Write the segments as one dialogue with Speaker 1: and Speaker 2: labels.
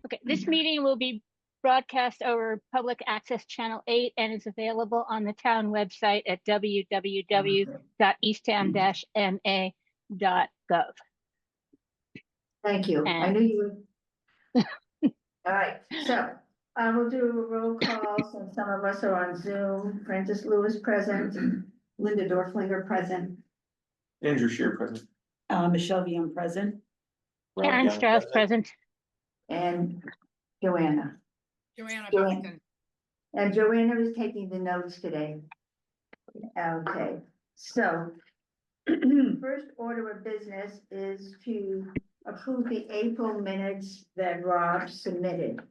Speaker 1: Okay, this meeting will be broadcast over Public Access Channel 8 and is available on the town website at www.eastham-ma.gov.
Speaker 2: Thank you. I
Speaker 1: And-
Speaker 2: knew you would. All right, so I will do a roll call since some of us are on Zoom. Francis Lewis present,
Speaker 3: Linda Dorflinger present.
Speaker 4: Andrew Shear present.
Speaker 3: Michelle Vian present.
Speaker 1: Karen
Speaker 4: Young
Speaker 1: Strauss present.
Speaker 2: and Joanna.
Speaker 5: Joanna
Speaker 2: Joanna.
Speaker 5: Buxton.
Speaker 2: And Joanna is taking the notes today. Okay, so first order of business is to approve the April minutes that Rob submitted.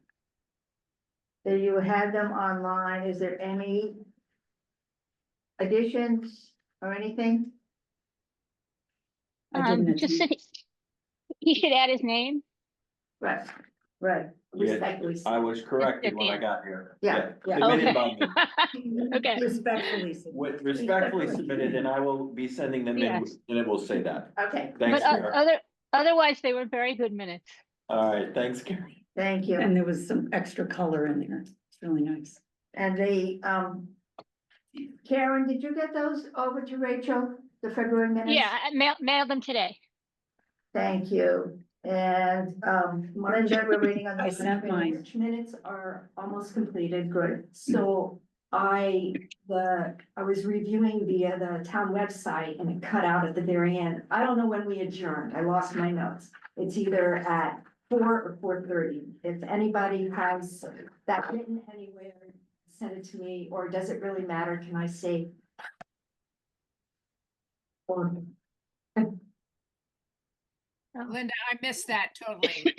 Speaker 2: Do you have them online? Is there any additions or anything?
Speaker 3: I didn't
Speaker 1: Just
Speaker 3: attend.
Speaker 1: he should add his name.
Speaker 2: Right, right.
Speaker 4: Yeah,
Speaker 3: Respectfully,
Speaker 4: I was corrected
Speaker 1: At
Speaker 4: when
Speaker 1: the
Speaker 4: I
Speaker 1: end.
Speaker 4: got here.
Speaker 2: Yeah, yeah.
Speaker 4: Submitted
Speaker 1: Okay.
Speaker 4: by me.
Speaker 1: Okay.
Speaker 3: respectfully.
Speaker 4: Respectfully submitted, and I will be sending them in,
Speaker 1: Yes.
Speaker 4: and it will say that.
Speaker 2: Okay,
Speaker 4: Thanks,
Speaker 1: But
Speaker 4: Karen.
Speaker 1: otherwise, they were very good minutes.
Speaker 4: All right, thanks, Karen.
Speaker 2: thank you.
Speaker 3: And there was some extra color in there. It's really nice.
Speaker 2: And the, Karen, did you get those over to Rachel, the February minutes?
Speaker 1: Yeah, I mailed them today.
Speaker 2: Thank you. And, Linda, we're waiting on the.
Speaker 3: I sent mine.
Speaker 2: minutes.
Speaker 6: Minutes are almost completed.
Speaker 2: Good.
Speaker 6: So I was reviewing via the town website and it cut out at the very end. I don't know when we adjourned. I lost my notes. It's either at 4 or 4:30. If anybody has that written anywhere, send it to me, or does it really matter? Can I say? Or
Speaker 5: Linda, I missed that totally.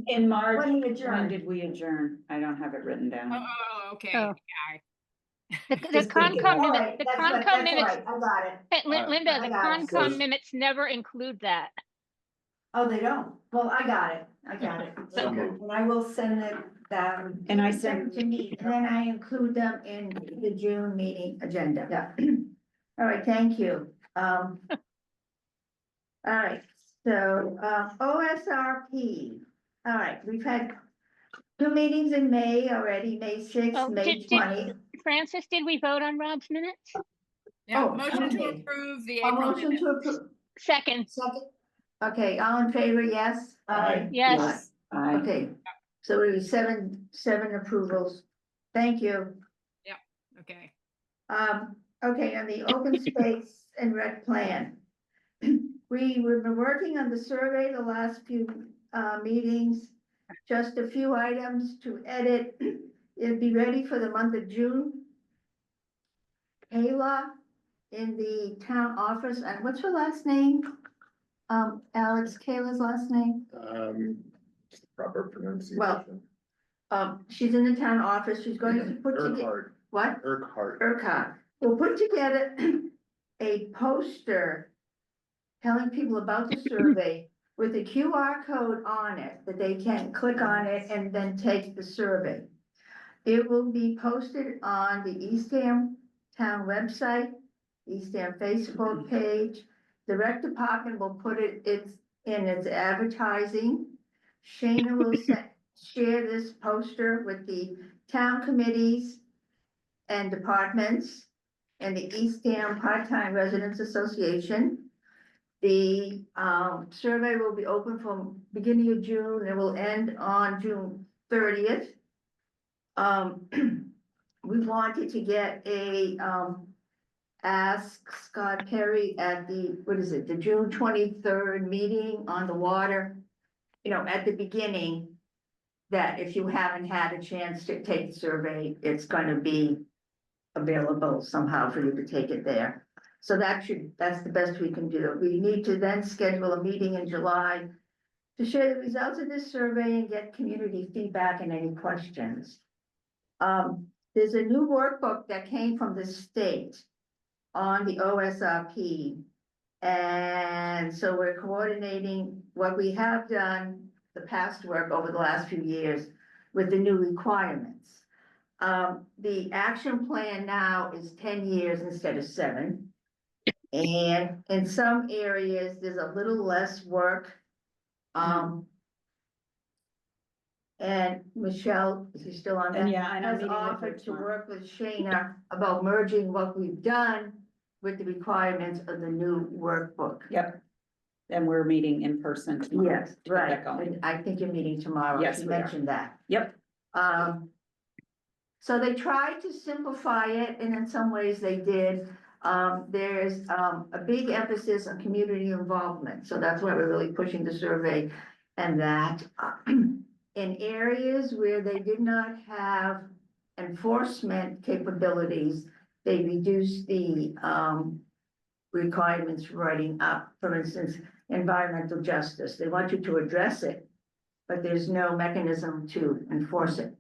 Speaker 3: In March,
Speaker 2: When we
Speaker 3: when
Speaker 2: adjourn.
Speaker 3: did we adjourn? I don't have it written down.
Speaker 5: Oh, okay.
Speaker 1: Oh.
Speaker 5: Yeah.
Speaker 1: The
Speaker 3: Just thinking.
Speaker 1: Concom
Speaker 2: All
Speaker 1: minutes,
Speaker 2: right,
Speaker 1: the
Speaker 2: that's
Speaker 1: Concom
Speaker 2: all
Speaker 1: minutes,
Speaker 2: right, I got it.
Speaker 1: hey, Linda,
Speaker 2: I
Speaker 1: the
Speaker 2: got it.
Speaker 1: Concom minutes never include that.
Speaker 2: Oh, they don't? Well, I got it. I got it.
Speaker 4: So moved.
Speaker 2: And I will send them down.
Speaker 3: And I
Speaker 2: Send
Speaker 3: sent,
Speaker 2: to me, and then I include them in the June meeting agenda. Yeah. All right, thank you. All right, so, OSRP. All right, we've had two meetings in May already, May sixth,
Speaker 1: Oh,
Speaker 2: May
Speaker 1: did-
Speaker 2: 20th.
Speaker 1: Francis, did we vote on Rob's minutes?
Speaker 5: Yeah,
Speaker 2: Oh,
Speaker 5: motion to
Speaker 2: okay.
Speaker 5: approve the
Speaker 2: A
Speaker 5: April
Speaker 2: motion
Speaker 5: minutes.
Speaker 2: to approve,
Speaker 1: Second,
Speaker 2: second? Okay, all in favor, yes?
Speaker 4: Aye.
Speaker 1: yes.
Speaker 3: yes, I,
Speaker 2: Okay, so it was seven approvals. Thank you.
Speaker 5: Okay.
Speaker 2: Okay, on the open space and rec plan. We've been working on the survey the last few meetings. Just a few items to edit. It'd be ready for the month of June. Kayla in the town office, and what's her last name? Alex, Kayla's last name?
Speaker 4: Proper pronunciation.
Speaker 2: Well, she's in the town office. She's going to put together,
Speaker 4: Urquhart.
Speaker 2: what?
Speaker 4: Urquhart.
Speaker 2: ERCOT will put together a poster telling people about the survey with a QR code on it that they can click on it and then take the survey. It will be posted on the Eastham Town website, Eastham Facebook page. The rec department will put it in its advertising. Shana will share this poster with the town committees and departments and the Eastham Part-Time Residents Association. The survey will be open from beginning of June and will end on June 30th. We wanted to get a ask Scott Perry at the, the June 23rd meeting on the water, at the beginning, that if you haven't had a chance to take the survey, it's going to be available somehow for you to take it there. So that's the best we can do. We need to then schedule a meeting in July to share the results of this survey and get community feedback and any questions. There's a new workbook that came from the state on the OSRP. And so we're coordinating what we have done, the past work over the last few years, with the new requirements. The action plan now is 10 years instead of 7. And in some areas, there's a little less work. And Michelle, is he still on that?
Speaker 3: And yeah, and I'm
Speaker 2: Has
Speaker 3: meeting with her
Speaker 2: offered to
Speaker 3: tomorrow.
Speaker 2: work with Shayna about merging what we've done with the requirements of the new workbook.
Speaker 3: Yep. And we're meeting in person tomorrow.
Speaker 2: Yes,
Speaker 3: to get
Speaker 2: right.
Speaker 3: that going.
Speaker 2: And I think you're meeting tomorrow.
Speaker 3: Yes,
Speaker 2: She
Speaker 3: we are.
Speaker 2: mentioned that.
Speaker 3: Yep,
Speaker 2: So they tried to simplify it, and in some ways they did. There's, a big emphasis on community involvement, so that's why we're really pushing the survey. And that, in areas where they did not have enforcement capabilities, they reduced the, requirements for writing up. For instance, environmental justice, they want you to address it, but there's no mechanism to enforce it.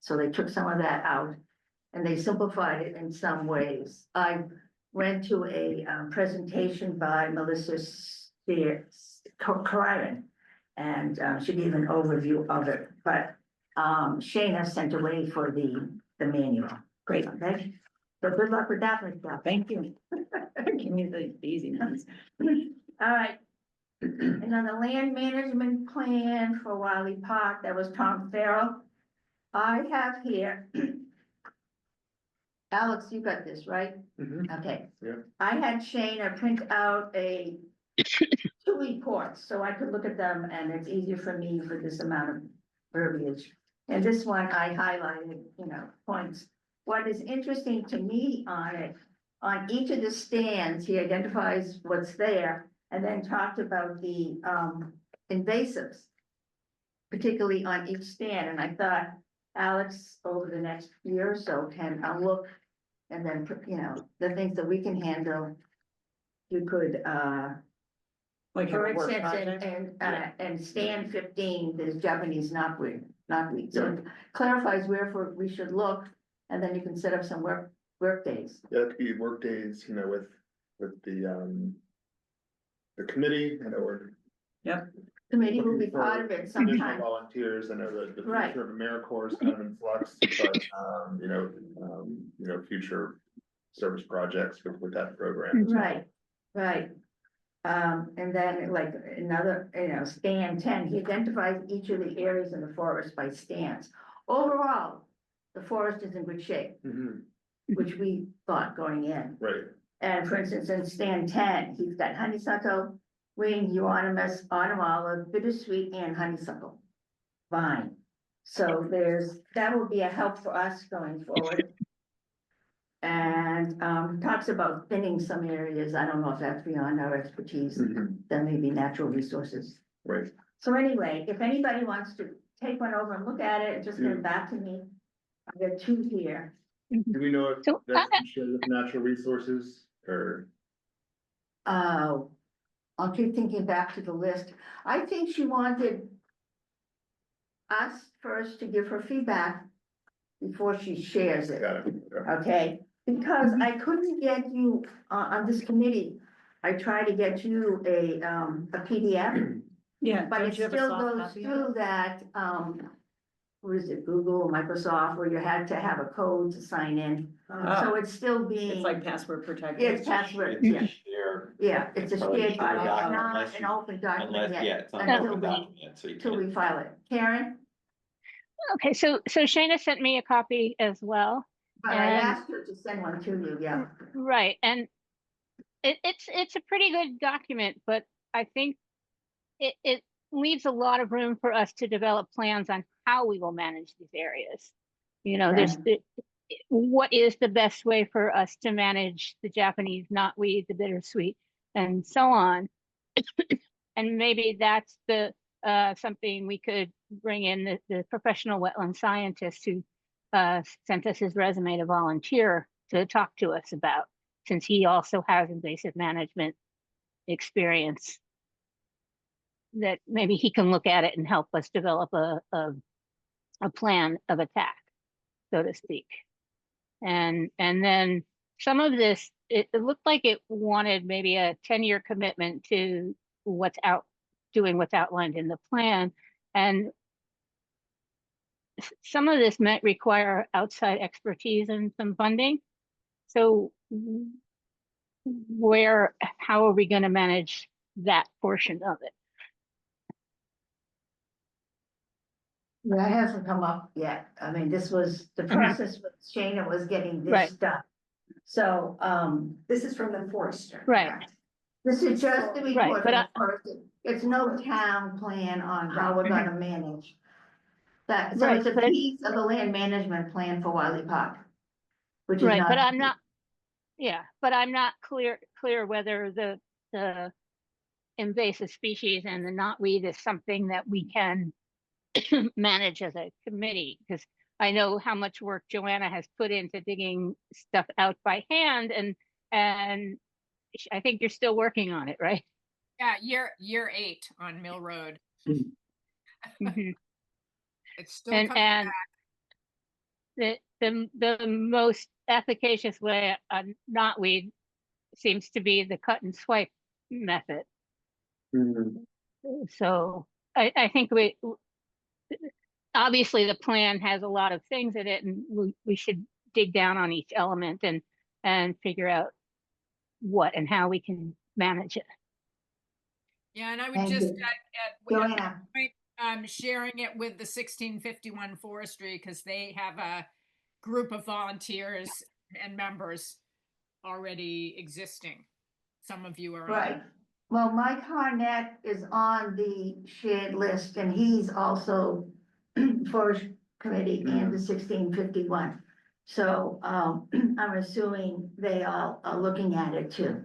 Speaker 2: So they took some of that out and they simplified it in some ways. I went to a presentation by Melissa Curran, and she gave an overview of it, but Shayna sent away for the manual.
Speaker 3: great.
Speaker 2: Okay, so good luck with that, Michelle.
Speaker 3: Thank you. Give me the easy ones.
Speaker 2: All right. And on the land management plan for Wiley Park, that was Tom Farrell. I have here. Alex, you got this, right?
Speaker 4: Mhm.
Speaker 2: Okay.
Speaker 4: Yeah.
Speaker 2: I had Shayna print out two reports, so I could look at them, and it's easier for me for this amount of verbiage. And this one I highlighted, points. What is interesting to me on it, on each of the stands, he identifies what's there, and then talked about the invasives, particularly on each stand. And I thought, Alex, over the next year or so, can look, and then, the things that we can handle. You could,
Speaker 3: Like
Speaker 2: for
Speaker 3: a work
Speaker 2: instance,
Speaker 3: project.
Speaker 2: and stand 15, there's Japanese knotweed. So it clarifies where we should look, and then you can set up some work days.
Speaker 7: Yeah, it could be work days, with the committee, or.
Speaker 2: Committee will be
Speaker 7: looking
Speaker 2: part
Speaker 7: for
Speaker 2: of it
Speaker 7: additional
Speaker 2: sometime.
Speaker 7: Volunteers, I know that the
Speaker 2: Right.
Speaker 7: future of AmeriCorps is kind of in flux, but, future service projects with that program. as well.
Speaker 2: Right. And then like another, stand 10, he identifies each of the areas in the forest by stands. Overall, the forest is in good shape,
Speaker 7: Mhm,
Speaker 2: which we thought going in.
Speaker 7: right,
Speaker 2: And for instance, in stand 10, he's got honeysuckle, wing, euonymus, autumn olive, bittersweet, and honeysuckle vine. So that will be a help for us going forward. And talks about thinning some areas. I don't know if that's beyond our expertise.
Speaker 7: mhm,
Speaker 2: That may be natural resources.
Speaker 7: right.
Speaker 2: So anyway, if anybody wants to take one over and look at it, just get
Speaker 7: Yeah.
Speaker 2: it back to me. I've got two here.
Speaker 7: Do we know if
Speaker 1: So,
Speaker 7: that's shared with natural resources, or?
Speaker 2: I'll keep thinking back to the list. I think she wanted us first to give her feedback before she shares it,
Speaker 7: Got it. Okay.
Speaker 2: okay? Because I couldn't get you, on this committee, I tried to get you a PDF,
Speaker 3: Yeah.
Speaker 2: but
Speaker 3: don't
Speaker 2: it
Speaker 3: you have a
Speaker 2: still
Speaker 3: soft
Speaker 2: goes
Speaker 3: copy of it?
Speaker 2: through that, what is it, Google or Microsoft, where you had to have a code to sign in. So it's still being.
Speaker 3: It's like password protected.
Speaker 2: It's password,
Speaker 4: It's a
Speaker 2: yeah.
Speaker 4: share,
Speaker 2: Yeah, it's a
Speaker 4: Probably
Speaker 2: shared
Speaker 4: shared
Speaker 2: file,
Speaker 4: document,
Speaker 2: not
Speaker 4: unless
Speaker 2: an
Speaker 4: you-
Speaker 2: open document
Speaker 4: unless,
Speaker 2: yet,
Speaker 4: yeah, it's not an
Speaker 2: until
Speaker 4: open
Speaker 2: we,
Speaker 4: document, so you
Speaker 2: till
Speaker 4: can't.
Speaker 2: we file it. Karen,
Speaker 1: Okay, so Shayna sent me a copy as well.
Speaker 2: but I
Speaker 1: And-
Speaker 2: asked her to send one to you, yeah.
Speaker 1: Right, and it's a pretty good document, but I think it leaves a lot of room for us to develop plans on how we will manage these areas. What is the best way for us to manage the Japanese knotweed, the bittersweet, and so on. And maybe that's something we could bring in the professional wetland scientist who sent us his resume to volunteer to talk to us about, since he also has invasive management experience. That maybe he can look at it and help us develop a plan of attack, so to speak. And then some of this, it looked like it wanted maybe a 10-year commitment to what's outlined in the plan. And some of this might require outside expertise and some funding. So how are we going to manage that portion of it?
Speaker 2: That hasn't come up yet. I mean, this was, the process with Shana was getting this
Speaker 1: Right.
Speaker 2: done. So,
Speaker 6: This is from the forester.
Speaker 1: Right.
Speaker 6: correct?
Speaker 2: this is just the
Speaker 1: Right,
Speaker 2: report
Speaker 1: but
Speaker 2: of the person. It's no town plan on how we're gonna manage. That, so it's a
Speaker 1: Right, but-
Speaker 2: piece of the land management plan for Wiley Park. Which is
Speaker 1: Right,
Speaker 2: not.
Speaker 1: but I'm not, yeah, but I'm not clear whether the invasive species and the knotweed is something that we can manage as a committee, because I know how much work Joanna has put into digging stuff out by hand, and I think you're still working on it, right?
Speaker 5: Yeah, year 8 on Mill Road.
Speaker 1: Mhm.
Speaker 5: It's still
Speaker 1: And
Speaker 5: coming back.
Speaker 1: the most efficacious way on knotweed seems to be the cut and swipe method. So I think obviously the plan has a lot of things in it, and we should dig down on each element and figure out what and how we can manage it.
Speaker 5: Yeah, and I would
Speaker 2: Thank
Speaker 5: just
Speaker 2: you.
Speaker 5: at
Speaker 2: Joanna,
Speaker 5: sharing it with the 1651 Forestry, because they have a group of volunteers and members already existing. Some of you are on
Speaker 2: right.
Speaker 5: it.
Speaker 2: Well, Mike Harnett is on the shared list and he's also Forest Committee and the 1651. So, I'm assuming they all are looking at it too.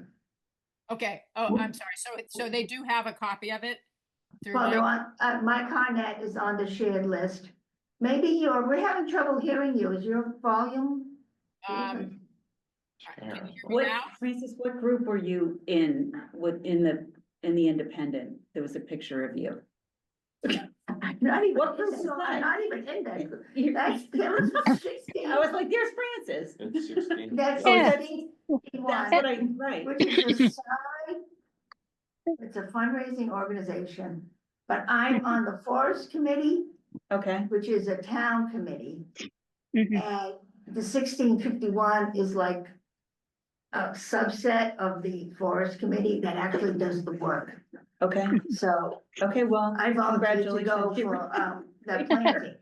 Speaker 5: Okay. Oh, I'm sorry. So they do have a copy of it through
Speaker 2: Well, they're
Speaker 5: Mike?
Speaker 2: on, Mike Harnett is on the shared list. Maybe we're having trouble hearing you. Is your volume?
Speaker 5: Can you hear me
Speaker 3: What,
Speaker 5: now?
Speaker 3: Francis, what group were you in, in the independent? There was a picture of you.
Speaker 2: Not even,
Speaker 3: What group is that?
Speaker 2: I'm not even in that group.
Speaker 3: You-
Speaker 2: That's, that was 16.
Speaker 3: I was like, there's Francis.
Speaker 4: It's 16.
Speaker 2: That's
Speaker 1: Yeah.
Speaker 2: 1651,
Speaker 3: That's what I, right.
Speaker 2: which is a side, it's a fundraising organization. But I'm on the Forest Committee,
Speaker 3: Okay,
Speaker 2: which is a town committee.
Speaker 1: Mhm.
Speaker 2: And the 1651 is like a subset of the Forest Committee that actually does the work.
Speaker 3: okay,
Speaker 2: So
Speaker 3: okay, well,
Speaker 2: I volunteered to go
Speaker 3: congratulations.
Speaker 2: for, the planting.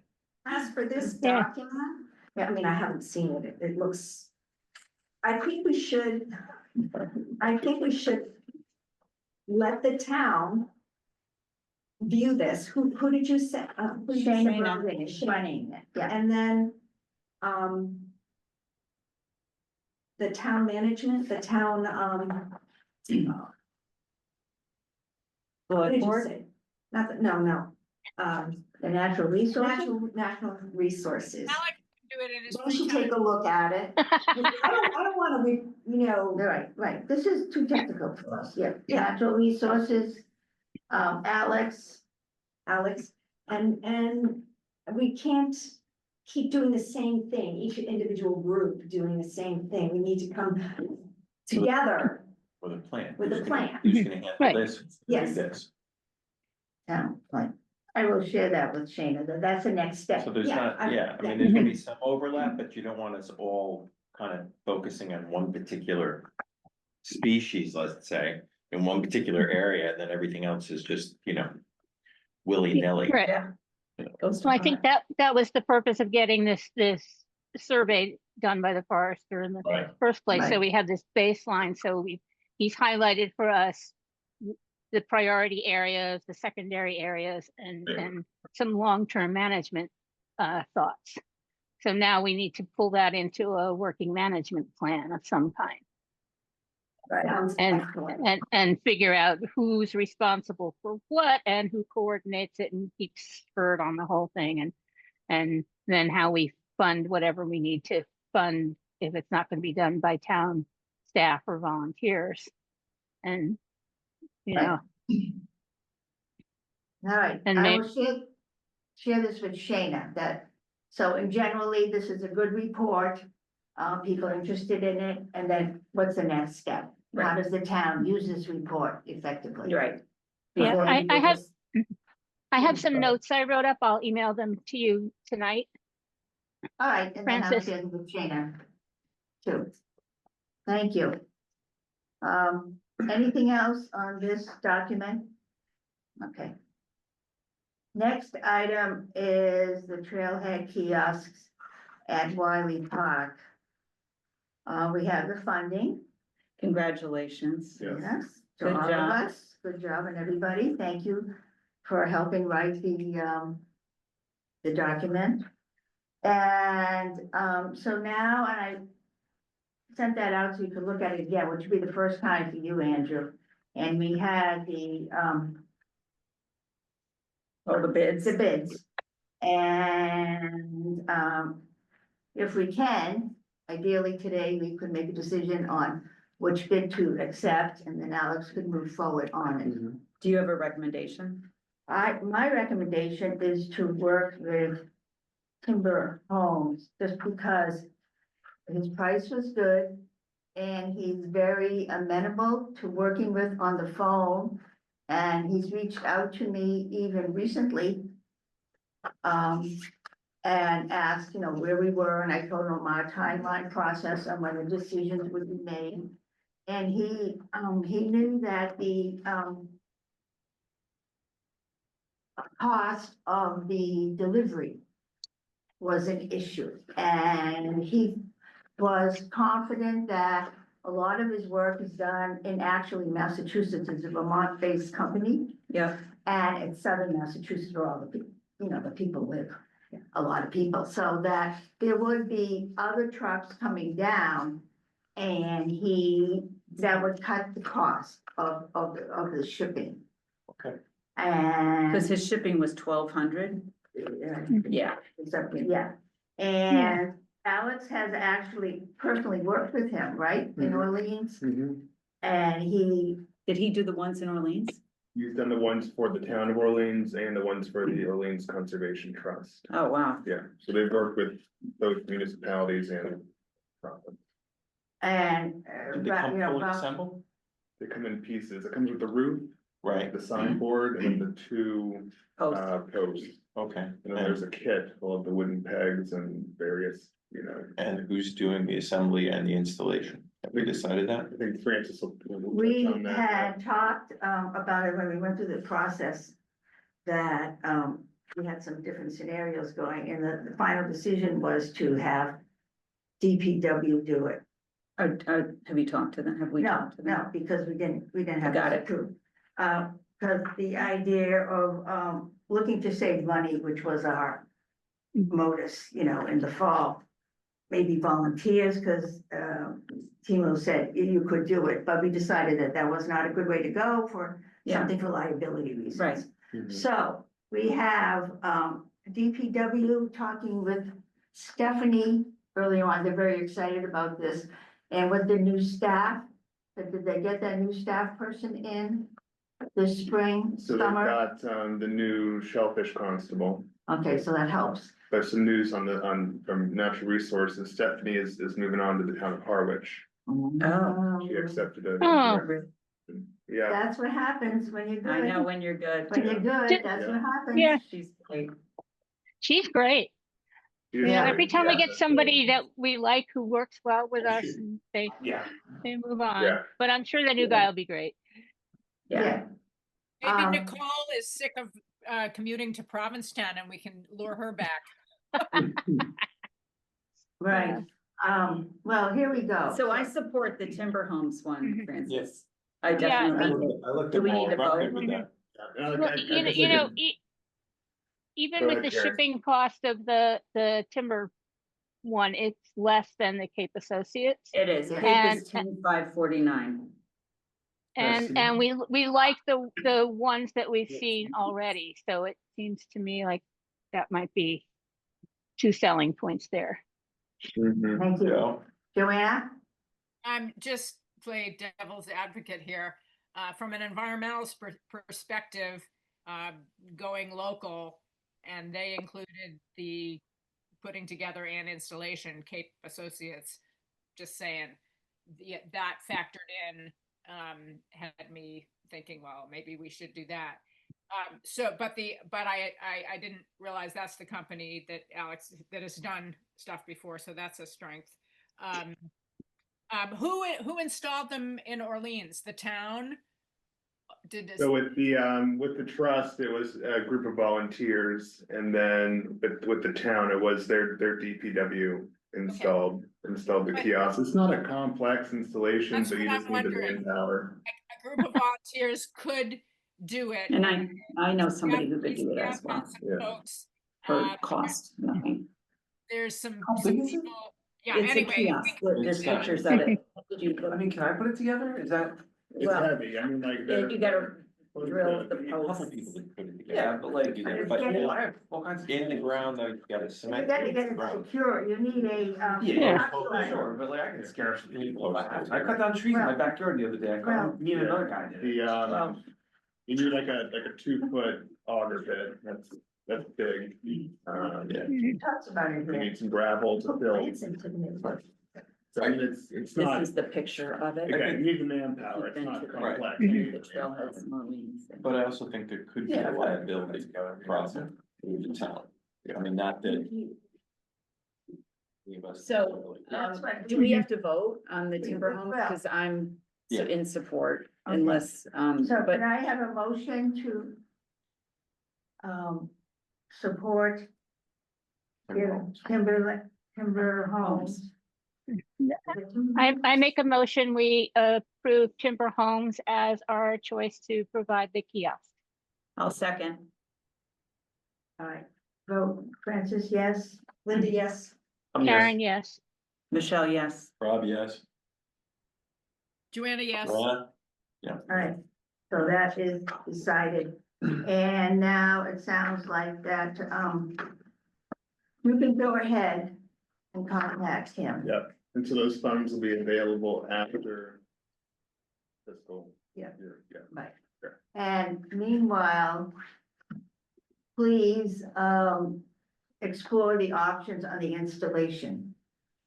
Speaker 6: As for this
Speaker 1: Yeah.
Speaker 6: document, I mean, I haven't seen it, it looks. I think we should let the town view this. Who did you say? Who did you say?
Speaker 2: Shana Burbank is running it, yeah.
Speaker 6: And then, the town management, the town, what did you
Speaker 3: Board?
Speaker 6: say? Not, no,
Speaker 2: The natural resources.
Speaker 6: natural resources.
Speaker 5: Alec can do it in his
Speaker 2: We
Speaker 5: free
Speaker 2: should
Speaker 5: time.
Speaker 2: take a look at it.
Speaker 6: I don't wanna,
Speaker 2: Right. This is too technical for us, yeah.
Speaker 6: Yeah.
Speaker 2: Natural resources, Alex,
Speaker 6: and we can't keep doing the same thing, each individual group doing the same thing. We need to come together.
Speaker 4: With a plan.
Speaker 6: With a
Speaker 4: Who's gonna-
Speaker 6: plan.
Speaker 4: Who's gonna handle
Speaker 1: Right.
Speaker 4: this? Who's gonna
Speaker 6: Yes.
Speaker 4: do this?
Speaker 2: town plan. I will share that with Shana, that's the next step.
Speaker 4: So there's
Speaker 6: Yeah,
Speaker 4: not,
Speaker 6: I-
Speaker 4: yeah, I mean, there's gonna be some overlap, but you don't want us all kind of focusing on one particular species, let's say, in one particular area, and then everything else is just, willy-nilly.
Speaker 1: Right.
Speaker 3: Yeah. Goes to
Speaker 1: So I think
Speaker 3: pot.
Speaker 1: that was the purpose of getting this survey done by the forester in the
Speaker 4: Right.
Speaker 1: first place. So
Speaker 2: Right.
Speaker 1: we have this baseline. So he's highlighted for us the priority areas, the secondary areas, and
Speaker 4: Yeah.
Speaker 1: and some long-term management thoughts. So now we need to pull that into a working management plan of some kind
Speaker 6: Sounds
Speaker 1: and
Speaker 6: excellent.
Speaker 1: and figure out who's responsible for what and who coordinates it and keeps spurred on the whole thing, and then how we fund whatever we need to fund if it's not going to be done by town staff or volunteers. And
Speaker 2: Right. All right,
Speaker 1: And
Speaker 2: I will share this with Shana, that, so in generally, this is a good report. People are interested in it, and then what's the next step? How
Speaker 3: Right.
Speaker 2: does the town use this report effectively?
Speaker 3: Right.
Speaker 1: Yeah,
Speaker 2: Before
Speaker 1: I
Speaker 2: you
Speaker 1: have-
Speaker 2: just-
Speaker 1: I have some notes I wrote up. I'll email them to you tonight.
Speaker 2: All right, and then I'll
Speaker 1: Francis.
Speaker 2: share with Shana too. Thank you. Anything else on this document? Okay. Next item is the Trailhead kiosks at Wiley Park. We have the funding,
Speaker 3: Congratulations.
Speaker 7: Yes.
Speaker 2: yes, to
Speaker 3: Good
Speaker 2: all of
Speaker 3: job.
Speaker 2: us. Good job, and everybody, thank you for helping write the document. And, so now, and I sent that out so you could look at it again, which would be the first time for you, Andrew. And we had
Speaker 3: Oh, the bids.
Speaker 2: the bids. And, if we can, ideally today, we could make a decision on which bid to accept, and then Alex could move forward on it.
Speaker 3: Do you have a recommendation?
Speaker 2: My recommendation is to work with Timber Homes, just because his price was good, and he's very amenable to working with on the phone, and he's reached out to me even recently, and asked, where we were, and I told him our timeline process and when the decisions would be made. And he knew that the, cost of the delivery was an issue, and he was confident that a lot of his work is done in actually Massachusetts. It's a Vermont-based company,
Speaker 3: Yeah.
Speaker 2: and it's southern Massachusetts where all the people, the people live, a lot of people, so that there would be other trucks coming down, and that would cut the cost of the shipping.
Speaker 4: Okay.
Speaker 2: And.
Speaker 3: Because his shipping was 1,200. Yeah.
Speaker 2: Something, yeah. And Alex has actually personally worked with him, right, in Orleans? And
Speaker 3: Did he do the ones in Orleans?
Speaker 7: He's done the ones for the town of Orleans and the ones for the Orleans Conservation Trust.
Speaker 3: Oh, wow.
Speaker 7: Yeah, so they've worked with both municipalities and province.
Speaker 2: and,
Speaker 4: Did they come fully assembled?
Speaker 7: They come in pieces. It comes with the roof,
Speaker 4: Right,
Speaker 7: the signboard, and then the two
Speaker 3: Post.
Speaker 7: posts.
Speaker 4: okay.
Speaker 7: And then there's a kit full of the wooden pegs and various,
Speaker 4: And who's doing the assembly and the installation? Have we decided that?
Speaker 7: I think Francis will
Speaker 2: we
Speaker 7: touch on that.
Speaker 2: had talked, about it when we went through the process, that, we had some different scenarios going, and the final decision was to have DPW do it.
Speaker 3: Have you talked to them? Have we
Speaker 2: No,
Speaker 3: talked to them?
Speaker 2: no, because we didn't have.
Speaker 3: Got
Speaker 2: this
Speaker 3: it.
Speaker 2: approved. Cause the idea of, looking to save money, which was our modus, in the fall. Maybe volunteers, cause, Timo said you could do it, but we decided that that was not a good way to go for
Speaker 3: Yeah.
Speaker 2: something for liability reasons.
Speaker 3: Right.
Speaker 2: So we have, DPW talking with Stephanie early on. They're very excited about this. And with the new staff, did they get that new staff person in this spring,
Speaker 7: So they've
Speaker 2: summer?
Speaker 7: got, the new shellfish constable.
Speaker 2: Okay, so that helps.
Speaker 7: There's some news from Natural Resources. Stephanie is moving on to the town of Harwich. She accepted it.
Speaker 1: Oh.
Speaker 7: Yeah,
Speaker 2: That's what happens when you're good.
Speaker 3: I know when you're good.
Speaker 2: When you're good, that's
Speaker 7: Yeah.
Speaker 2: what happens.
Speaker 1: Yeah.
Speaker 3: She's great.
Speaker 1: She's great.
Speaker 7: she is
Speaker 2: Yeah.
Speaker 7: great.
Speaker 1: Every time we
Speaker 7: Yeah.
Speaker 1: get somebody that we like who works well with us, and they
Speaker 7: Yeah.
Speaker 1: move on.
Speaker 7: Yeah.
Speaker 1: But I'm sure the new guy will be great.
Speaker 2: Yeah,
Speaker 5: Maybe
Speaker 2: Um,
Speaker 5: Nicole is sick of commuting to Provincetown and we can lure her back.
Speaker 2: right. Well, here we go.
Speaker 3: So I support the Timber Homes one,
Speaker 1: Mhm.
Speaker 3: Francis.
Speaker 4: Yes.
Speaker 3: I definitely,
Speaker 4: I looked
Speaker 3: Do
Speaker 4: at
Speaker 3: we
Speaker 4: them all,
Speaker 3: need to
Speaker 4: I'm good
Speaker 3: vote?
Speaker 4: with that.
Speaker 1: Well, you know, even
Speaker 7: Go
Speaker 1: with
Speaker 7: ahead,
Speaker 1: the
Speaker 7: Karen.
Speaker 1: shipping cost of the timber one, it's less than the Cape Associates.
Speaker 3: it is.
Speaker 2: Yeah.
Speaker 3: Cape is 10,549.
Speaker 1: And we like the ones that we've seen already, so it seems to me like that might be two selling points there.
Speaker 7: Mhm.
Speaker 2: Thank you.
Speaker 4: Yeah.
Speaker 2: Joanna?
Speaker 5: I'm just play devil's advocate here. From an environmental perspective, going local, and they included the putting together and installation, Cape Associates, just saying, that factored in, had me thinking, well, maybe we should do that. But I didn't realize that's the company that Alex, that has done stuff before, so that's a strength. Who installed them in Orleans? The town? did this?
Speaker 7: So with the trust, it was a group of volunteers, and then with the town, it was their DPW installed the kiosks. It's not a complex installation,
Speaker 5: That's
Speaker 7: so you
Speaker 5: what
Speaker 7: just
Speaker 5: I'm
Speaker 7: need the
Speaker 5: wondering.
Speaker 7: manpower.
Speaker 5: A group of volunteers could do it.
Speaker 3: And I know somebody who could
Speaker 5: He's
Speaker 3: do it as
Speaker 5: got
Speaker 3: well
Speaker 5: some
Speaker 7: Yeah.
Speaker 5: folks,
Speaker 3: for cost, nothing.
Speaker 5: there's some
Speaker 8: How big is it?
Speaker 5: people, yeah,
Speaker 3: It's a
Speaker 5: anyway.
Speaker 3: kiosk, there's pictures of it. Did you,
Speaker 8: I mean, can I put it together? Is that?
Speaker 7: It's
Speaker 3: well,
Speaker 7: heavy, I mean, like.
Speaker 3: you gotta drill the
Speaker 4: Couple
Speaker 3: posts.
Speaker 4: people that put it together.
Speaker 8: Yeah, but like,
Speaker 4: Do that,
Speaker 2: It's
Speaker 4: but
Speaker 2: getting-
Speaker 8: well, I have all kinds of.
Speaker 4: in the ground, though, you gotta
Speaker 2: You
Speaker 4: cement.
Speaker 2: gotta
Speaker 4: it
Speaker 2: get
Speaker 4: in the
Speaker 2: it
Speaker 4: ground.
Speaker 2: secure, you need a,
Speaker 8: Yeah,
Speaker 2: outside.
Speaker 8: sure, but like I can scare some people if I have to. I cut down trees in my backyard the other day.
Speaker 2: Well-
Speaker 8: Me and another guy did it.
Speaker 3: Well,
Speaker 7: You need like a 2-foot auger bed, that's big. Yeah,
Speaker 2: Talks about it
Speaker 7: you
Speaker 2: here.
Speaker 7: need some gravel to
Speaker 6: Put
Speaker 7: fill.
Speaker 6: plants into the neighborhood.
Speaker 7: So I mean, it's
Speaker 3: this
Speaker 7: not,
Speaker 3: is the picture of it.
Speaker 7: again, you need the manpower, it's not
Speaker 3: Right.
Speaker 7: complex.
Speaker 3: The trailhead Marines.
Speaker 4: But I also think there could be a liability problem with the town. I mean, not that. any of us-
Speaker 3: So,
Speaker 2: That's what-
Speaker 3: do we have to vote on the timber home?
Speaker 2: Well-
Speaker 3: Cause I'm
Speaker 4: Yeah.
Speaker 3: in support
Speaker 2: Okay.
Speaker 3: unless,
Speaker 2: So
Speaker 3: but
Speaker 2: can I have a motion to support timber homes?
Speaker 1: I make a motion, we approve Timber Homes as our choice to provide the kiosk.
Speaker 3: I'll second.
Speaker 2: All right, vote, Francis, yes?
Speaker 6: Linda, yes.
Speaker 1: Karen, yes.
Speaker 3: Michelle, yes.
Speaker 4: Rob, yes.
Speaker 5: Joanna, yes.
Speaker 4: Ron?
Speaker 2: All right, so that is decided. And now it sounds like that, you can go ahead and contact him.
Speaker 7: Yep, and so those funds will be available after fiscal
Speaker 2: Yeah.
Speaker 7: year, yeah.
Speaker 2: Right.
Speaker 7: Sure.
Speaker 2: And meanwhile, please, explore the options on the installation.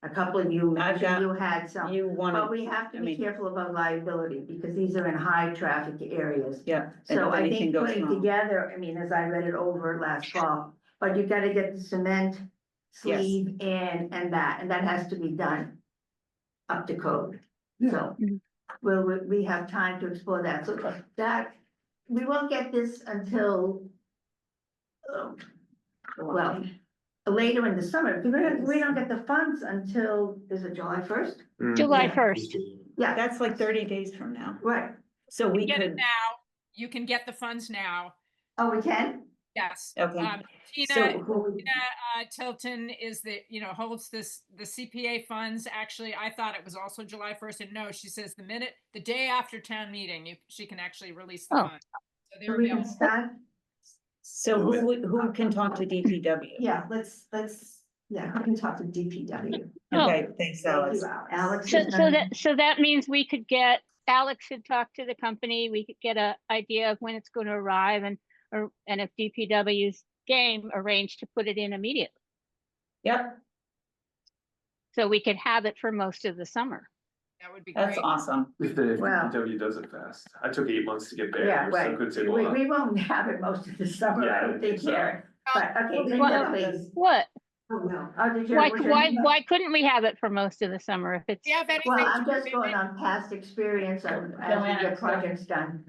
Speaker 2: A couple of you
Speaker 3: I've got-
Speaker 2: mentioned you had some,
Speaker 3: You
Speaker 2: but
Speaker 3: wanna,
Speaker 2: we have to
Speaker 3: I
Speaker 2: be
Speaker 3: mean-
Speaker 2: careful about liability because these are in high traffic areas.
Speaker 3: yeah. and
Speaker 2: So
Speaker 3: if
Speaker 2: I
Speaker 3: anything
Speaker 2: think
Speaker 3: goes
Speaker 2: putting
Speaker 3: wrong.
Speaker 2: together, I mean, as I read it over last fall, but you gotta get the cement
Speaker 3: Yes.
Speaker 2: sleeve and that has to be done up to code. So,
Speaker 1: Mhm.
Speaker 2: we have time to explore that, so that, we won't get this until well, later in the summer, because we don't get the funds until, is it July 1st?
Speaker 1: July
Speaker 2: Yeah.
Speaker 1: 1st.
Speaker 2: Yeah,
Speaker 3: That's like 30 days from now.
Speaker 2: right.
Speaker 3: So we
Speaker 5: Get it
Speaker 3: could,
Speaker 5: now, you can get the funds now,
Speaker 2: Oh, we can?
Speaker 5: yes.
Speaker 3: okay.
Speaker 5: Tina,
Speaker 3: So who,
Speaker 5: Tilton is the, holds the CPA funds. Actually, I thought it was also July 1st, and no, she says the day after town meeting, she can actually release the
Speaker 1: Oh.
Speaker 5: funds. So
Speaker 2: So
Speaker 5: they're
Speaker 2: we can
Speaker 5: available.
Speaker 2: start,
Speaker 3: so who can talk to DPW?
Speaker 6: Yeah, let's, yeah, we can talk to DPW.
Speaker 1: Oh.
Speaker 3: Okay, thanks, Alice.
Speaker 2: Alex.
Speaker 1: So,
Speaker 2: is gonna-
Speaker 1: so that means we could get, Alex could talk to the company, we could get a idea of when it's going to arrive and if DPW's game, arrange to put it in immediately.
Speaker 3: Yep,
Speaker 1: So we could have it for most of the summer.
Speaker 5: That would be
Speaker 3: that's
Speaker 5: great.
Speaker 3: awesome.
Speaker 7: If the
Speaker 2: Wow.
Speaker 7: DPW does it fast, I took 8 months to get there.
Speaker 2: Yeah,
Speaker 7: so it
Speaker 2: right.
Speaker 7: could take a
Speaker 2: We,
Speaker 7: while.
Speaker 2: we won't have it most of the summer,
Speaker 7: Yeah,
Speaker 2: I
Speaker 7: I
Speaker 2: don't
Speaker 7: don't
Speaker 2: think,
Speaker 7: think so.
Speaker 2: Karen. But, okay, Linda,
Speaker 1: Well,
Speaker 2: please.
Speaker 1: What?
Speaker 6: Oh, no.
Speaker 2: Oh, did you?
Speaker 1: Why,
Speaker 2: was your-
Speaker 1: why couldn't we have it for most of the summer if it's?
Speaker 5: Do you have anything?
Speaker 2: Well, I'm
Speaker 5: to
Speaker 2: just
Speaker 5: put
Speaker 2: going
Speaker 5: in?
Speaker 2: on past experience on, as we
Speaker 3: Joanna,
Speaker 2: get projects done.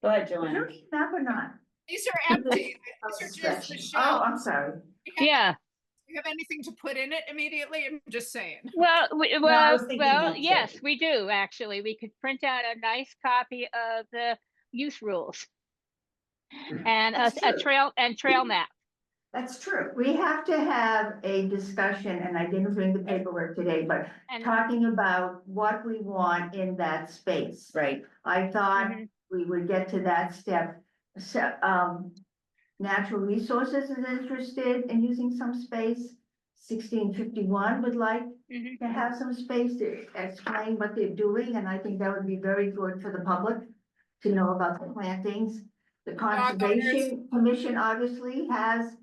Speaker 3: Go ahead,
Speaker 2: Is there
Speaker 3: Joanna.
Speaker 2: a map or not?
Speaker 5: These are empty. These are just the
Speaker 2: Oh,
Speaker 5: shells.
Speaker 2: I'm sorry.
Speaker 1: Yeah,
Speaker 5: Do you have anything to put in it immediately? I'm just saying.
Speaker 1: well,
Speaker 3: I was thinking that too.
Speaker 1: yes, we do, actually. We could print out a nice copy of the use rules. And
Speaker 6: That's
Speaker 1: a
Speaker 6: true.
Speaker 1: trail map.
Speaker 6: That's true.
Speaker 2: We have to have a discussion, and I didn't bring the paperwork today, but
Speaker 1: And
Speaker 2: talking about what we want in that space.
Speaker 3: Right,
Speaker 2: I thought
Speaker 1: Mhm.
Speaker 2: we would get to that step. So, Natural Resources is interested in using some space. 1651 would like
Speaker 1: Mhm.
Speaker 2: to have some space to explain what they're doing, and I think that would be very good for the public to know about the plantings. The Conservation Commission obviously has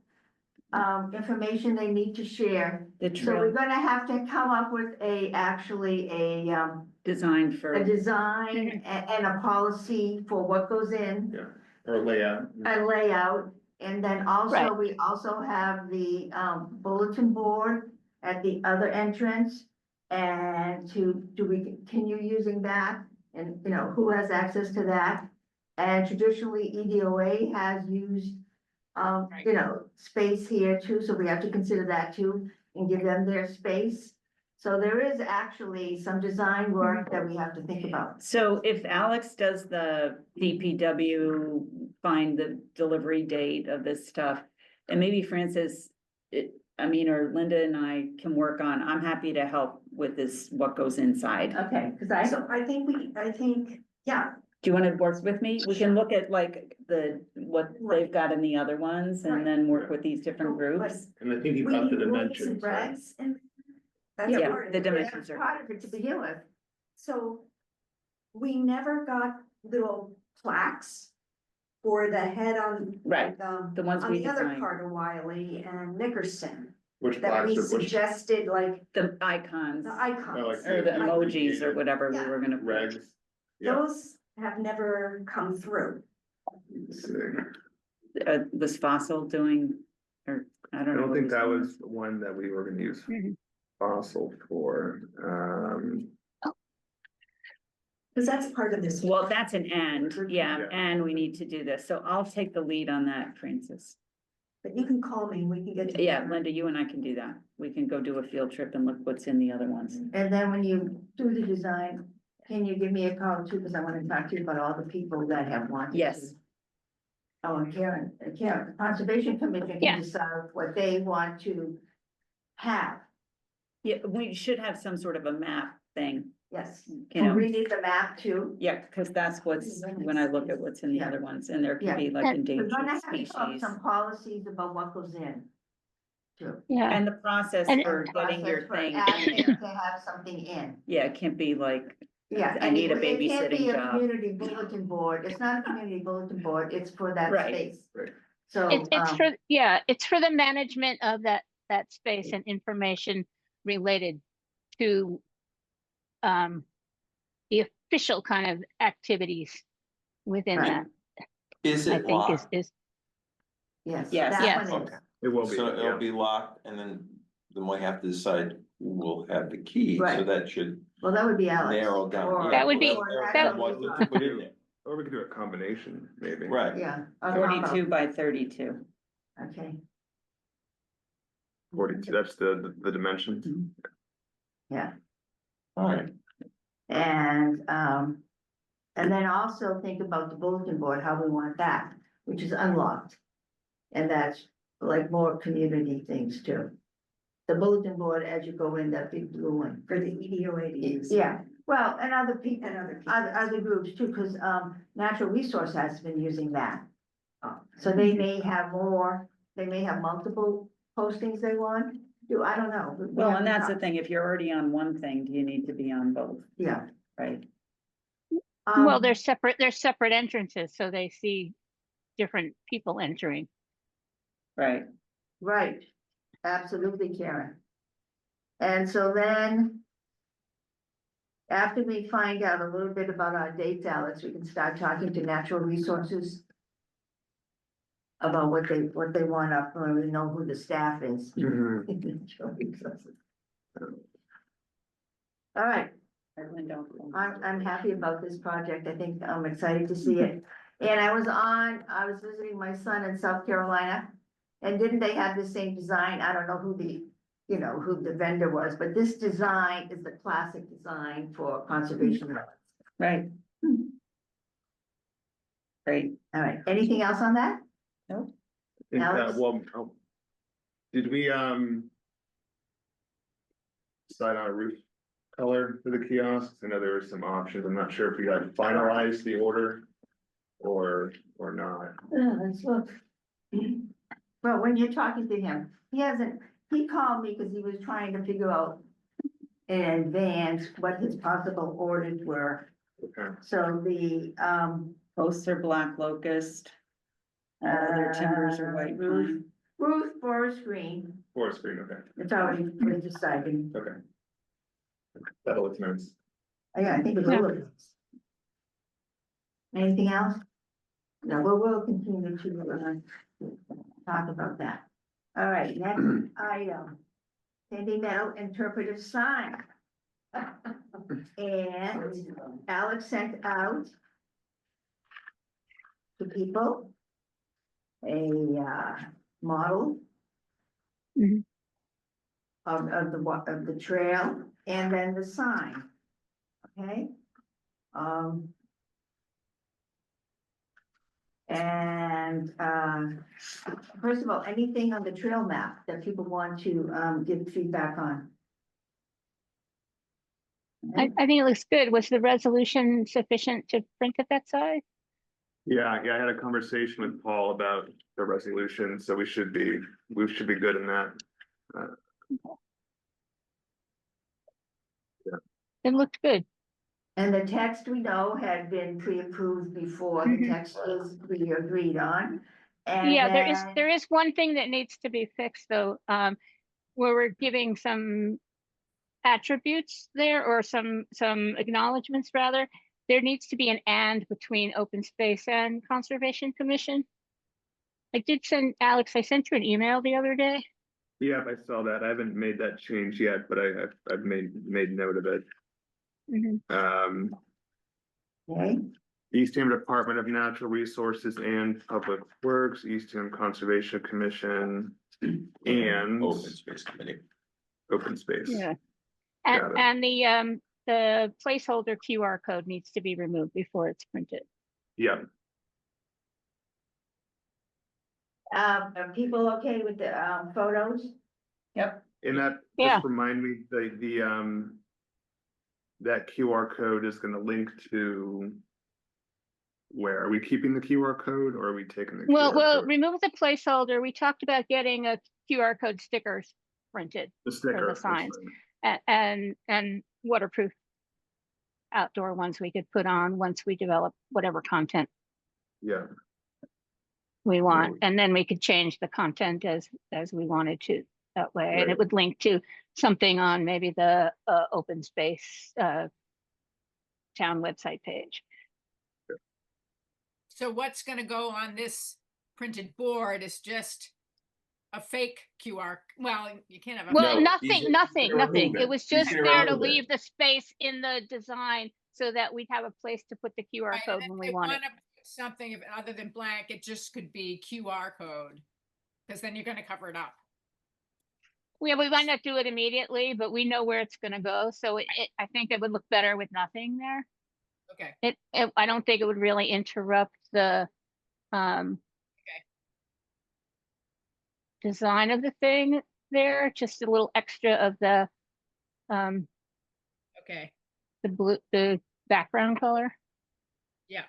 Speaker 2: information they need to share.
Speaker 3: the
Speaker 2: So we're
Speaker 3: trail
Speaker 2: gonna have to come up with actually a
Speaker 3: designed for,
Speaker 2: design and a policy for what goes in,
Speaker 7: Or layout.
Speaker 2: a layout. And then also,
Speaker 1: Right.
Speaker 2: we also have the bulletin board at the other entrance. And do we continue using that? And, who has access to that? And traditionally, EDOA has used, you know, space here too, so we have to consider that too and give them their space. So there is actually some design work that we have to think about.
Speaker 3: So if Alex does the DPW, find the delivery date of this stuff, and maybe Francis, or Linda and I can work on, I'm happy to help with this, what goes inside.
Speaker 2: Okay, because I,
Speaker 6: So I think, yeah,
Speaker 3: Do you want to work with me? We can look at like what they've got in the other ones and then work with these different groups.
Speaker 7: And I think he
Speaker 6: we
Speaker 7: got the
Speaker 6: need rules and
Speaker 7: dimensions, right?
Speaker 6: regs and. That's
Speaker 3: Yeah,
Speaker 6: part of
Speaker 3: the
Speaker 6: it.
Speaker 3: dimensions
Speaker 2: that's
Speaker 3: are,
Speaker 2: part of it to begin with.
Speaker 6: So we never got little plaques for the head on.
Speaker 3: Right, the ones
Speaker 6: On
Speaker 3: we
Speaker 6: the other
Speaker 3: designed.
Speaker 6: part of Wiley and Nickerson,
Speaker 7: Which
Speaker 6: that we
Speaker 7: plaques or which
Speaker 6: suggested, like
Speaker 3: the icons,
Speaker 6: the
Speaker 7: Oh,
Speaker 6: icons.
Speaker 3: or the
Speaker 7: Yeah.
Speaker 3: emojis or whatever we
Speaker 6: Yeah.
Speaker 3: were gonna. put.
Speaker 7: regs? Yeah.
Speaker 6: Those have never come through.
Speaker 7: Let's see.
Speaker 3: Was Fossil doing, or I
Speaker 7: I
Speaker 3: don't know.
Speaker 7: don't
Speaker 3: what
Speaker 7: think
Speaker 3: was
Speaker 7: that
Speaker 3: doing.
Speaker 7: was the one that we were gonna use
Speaker 1: Mhm.
Speaker 7: fossil for,
Speaker 6: Cause that's part of this.
Speaker 3: Well, that's an and, yeah,
Speaker 7: Yeah.
Speaker 3: and we need to do this, so I'll take the lead on that, Francis.
Speaker 6: But you can call me, we can get.
Speaker 3: Yeah,
Speaker 6: together.
Speaker 3: Linda, you and I can do that, we can go do a field trip and look what's in the other ones.
Speaker 2: And then when you do the design, can you give me a call too, because I want to talk to you about all the people that have wanted to.
Speaker 3: Yes.
Speaker 2: Oh, and Karen, the Conservation Commission
Speaker 1: Yeah.
Speaker 2: can decide what they want to have,
Speaker 3: Yeah, we should have some sort of a map thing,
Speaker 2: yes.
Speaker 3: you
Speaker 2: And
Speaker 3: know,
Speaker 2: we need the map too.
Speaker 3: yeah, because that's what's, when I look at what's in the
Speaker 2: Yeah.
Speaker 3: other ones, and there could
Speaker 2: Yeah.
Speaker 3: be like
Speaker 1: And
Speaker 2: We're
Speaker 3: endangered
Speaker 2: gonna have to come up
Speaker 3: species.
Speaker 2: some policies about what goes in. Too.
Speaker 1: Yeah,
Speaker 3: And the process
Speaker 1: And-
Speaker 3: for getting your
Speaker 2: Process for
Speaker 3: thing in
Speaker 2: asking
Speaker 3: there,
Speaker 2: to have something in.
Speaker 3: yeah, it can't be like,
Speaker 2: Yeah.
Speaker 3: I
Speaker 2: and
Speaker 3: need a
Speaker 2: it can't be
Speaker 3: babysitting
Speaker 2: a
Speaker 3: job.
Speaker 2: Community bulletin board, it's not a community bulletin board, it's for that
Speaker 3: Right.
Speaker 2: space.
Speaker 7: Right.
Speaker 2: So,
Speaker 1: it's for, yeah, it's for the management of that space and information related to the official kind of activities within
Speaker 2: Right.
Speaker 1: that,
Speaker 4: Is
Speaker 1: I
Speaker 4: it
Speaker 1: think
Speaker 4: locked?
Speaker 1: is,
Speaker 2: yes.
Speaker 3: Yes.
Speaker 2: that
Speaker 1: Yes.
Speaker 2: one is.
Speaker 4: Okay,
Speaker 7: it will be,
Speaker 4: so it'll
Speaker 7: yeah.
Speaker 4: be locked and then we have to decide who will have the key, so
Speaker 2: Right.
Speaker 4: that should
Speaker 2: Well, that would be Alex.
Speaker 4: narrow down.
Speaker 2: or-
Speaker 4: yeah,
Speaker 1: That would
Speaker 4: well,
Speaker 1: be-
Speaker 4: narrow
Speaker 1: that
Speaker 4: down what to put in there.
Speaker 7: Or we could do a combination, maybe.
Speaker 4: Right,
Speaker 2: Yeah. a combo.
Speaker 3: 42 by 32.
Speaker 2: Okay,
Speaker 7: 42, that's the dimensions.
Speaker 2: yeah,
Speaker 4: alright,
Speaker 2: and then also think about the bulletin board, how we want that, which is unlocked. And that's like more community things too. The bulletin board as you go in, that big blue one.
Speaker 6: For the EDOA to use.
Speaker 2: Yeah, well, and other people,
Speaker 6: And other people.
Speaker 2: other groups too, because, Natural Resource has been using that. So they may have more, they may have multiple postings they want, I don't know. We
Speaker 3: Well,
Speaker 2: have
Speaker 3: and
Speaker 2: to
Speaker 3: that's the
Speaker 2: talk.
Speaker 3: thing, if you're already on one thing, do you need to be on both,
Speaker 2: Yeah.
Speaker 3: right?
Speaker 1: well, they're separate entrances, so they see different people entering.
Speaker 3: Right,
Speaker 2: Right, absolutely, Karen. And so then, after we find out a little bit about our dates, Alex, we can start talking to Natural Resources about what they want up, or we know who the staff is.
Speaker 7: Mhm.
Speaker 2: Natural Resources. All right, I'm happy about this project. I think I'm excited to see it. And I was visiting my son in South Carolina. And didn't they have the same design? I don't know who the vendor was, but this design is the classic design for conservation.
Speaker 3: right. Great,
Speaker 2: All right, anything else on that?
Speaker 7: I think
Speaker 2: Alex?
Speaker 7: that, well, did we, decide on a roof color for the kiosks? I know there were some options. I'm not sure if we got finalized the order or not.
Speaker 2: Let's look. Well, when you're talking to him, he called me because he was trying to figure out in advance what his possible orders were.
Speaker 7: Okay.
Speaker 2: So the,
Speaker 3: posts are black locust. Other timbers are white pine.
Speaker 2: Ruth Forest Green,
Speaker 7: Forest green, okay,
Speaker 2: it's already been decided.
Speaker 7: okay. That looks nice.
Speaker 2: Yeah, I think it's all of it. Anything else? No, we'll continue to, talk about that. All right, next item. Sandy Meadow interpretive sign. And Alex sent out to people. A model.
Speaker 1: Mhm.
Speaker 2: Of the trail, and then the sign. Okay? And first of all, anything on the trail map that people want to give feedback on?
Speaker 1: I think it looks good. Was the resolution sufficient to print at that size?
Speaker 7: Yeah, I had a conversation with Paul about the resolution, so we should be good in that.
Speaker 1: It looked good.
Speaker 2: And the text we know had been pre-approved before, the
Speaker 1: Mhm.
Speaker 2: text is we agreed on. And
Speaker 1: Yeah,
Speaker 2: then-
Speaker 1: there is one thing that needs to be fixed though, where we're giving some attributes there or some acknowledgements rather. There needs to be an and between open space and conservation commission. I did send Alex, I sent you an email the other day.
Speaker 7: Yeah, I saw that. I haven't made that change yet, but I've made note of it.
Speaker 1: Mhm.
Speaker 2: Okay,
Speaker 7: Eastham Department of Natural Resources and Public Works, Eastham Conservation Commission, and
Speaker 4: Open Space Committee.
Speaker 7: Open Space.
Speaker 1: Yeah.
Speaker 7: Got it.
Speaker 1: And the placeholder QR code needs to be removed before it's printed.
Speaker 7: Yeah,
Speaker 2: are people okay with the photos?
Speaker 3: Yep.
Speaker 7: and that
Speaker 1: Yeah.
Speaker 7: just remind me, that QR code is gonna link to where? Are we keeping the QR code or are we taking the
Speaker 1: Well,
Speaker 7: QR code?
Speaker 1: remove the placeholder. We talked about getting a QR code stickers printed
Speaker 7: The sticker.
Speaker 1: the
Speaker 7: that's
Speaker 1: signs.
Speaker 7: fine.
Speaker 1: and waterproof outdoor ones we could put on once we develop whatever content
Speaker 7: Yeah,
Speaker 1: we want.
Speaker 7: Right.
Speaker 1: And then we could change the content as we wanted to that way. And
Speaker 7: Right.
Speaker 1: it would link to something on maybe the open space town website page.
Speaker 5: So what's gonna go on this printed board is just a fake QR, well, you can't have a.
Speaker 1: Well,
Speaker 4: No, he's
Speaker 1: nothing.
Speaker 4: gonna remove
Speaker 1: It
Speaker 4: it.
Speaker 1: was
Speaker 4: He's
Speaker 1: just
Speaker 4: gonna
Speaker 1: there to
Speaker 4: remove it.
Speaker 1: leave the space in the design so that we'd have a place to put the QR
Speaker 5: Right,
Speaker 1: code
Speaker 5: and
Speaker 1: when
Speaker 5: if
Speaker 1: we
Speaker 5: they
Speaker 1: want it.
Speaker 5: wanna put something other than blank, it just could be QR code. Cause then you're gonna cover it up.
Speaker 1: We might not do it immediately, but we know where it's gonna go. So I think it would look better with nothing there.
Speaker 5: Okay,
Speaker 1: I don't think it would really interrupt the design of the thing there, just a little extra of the
Speaker 5: okay,
Speaker 1: the background color.
Speaker 5: yeah.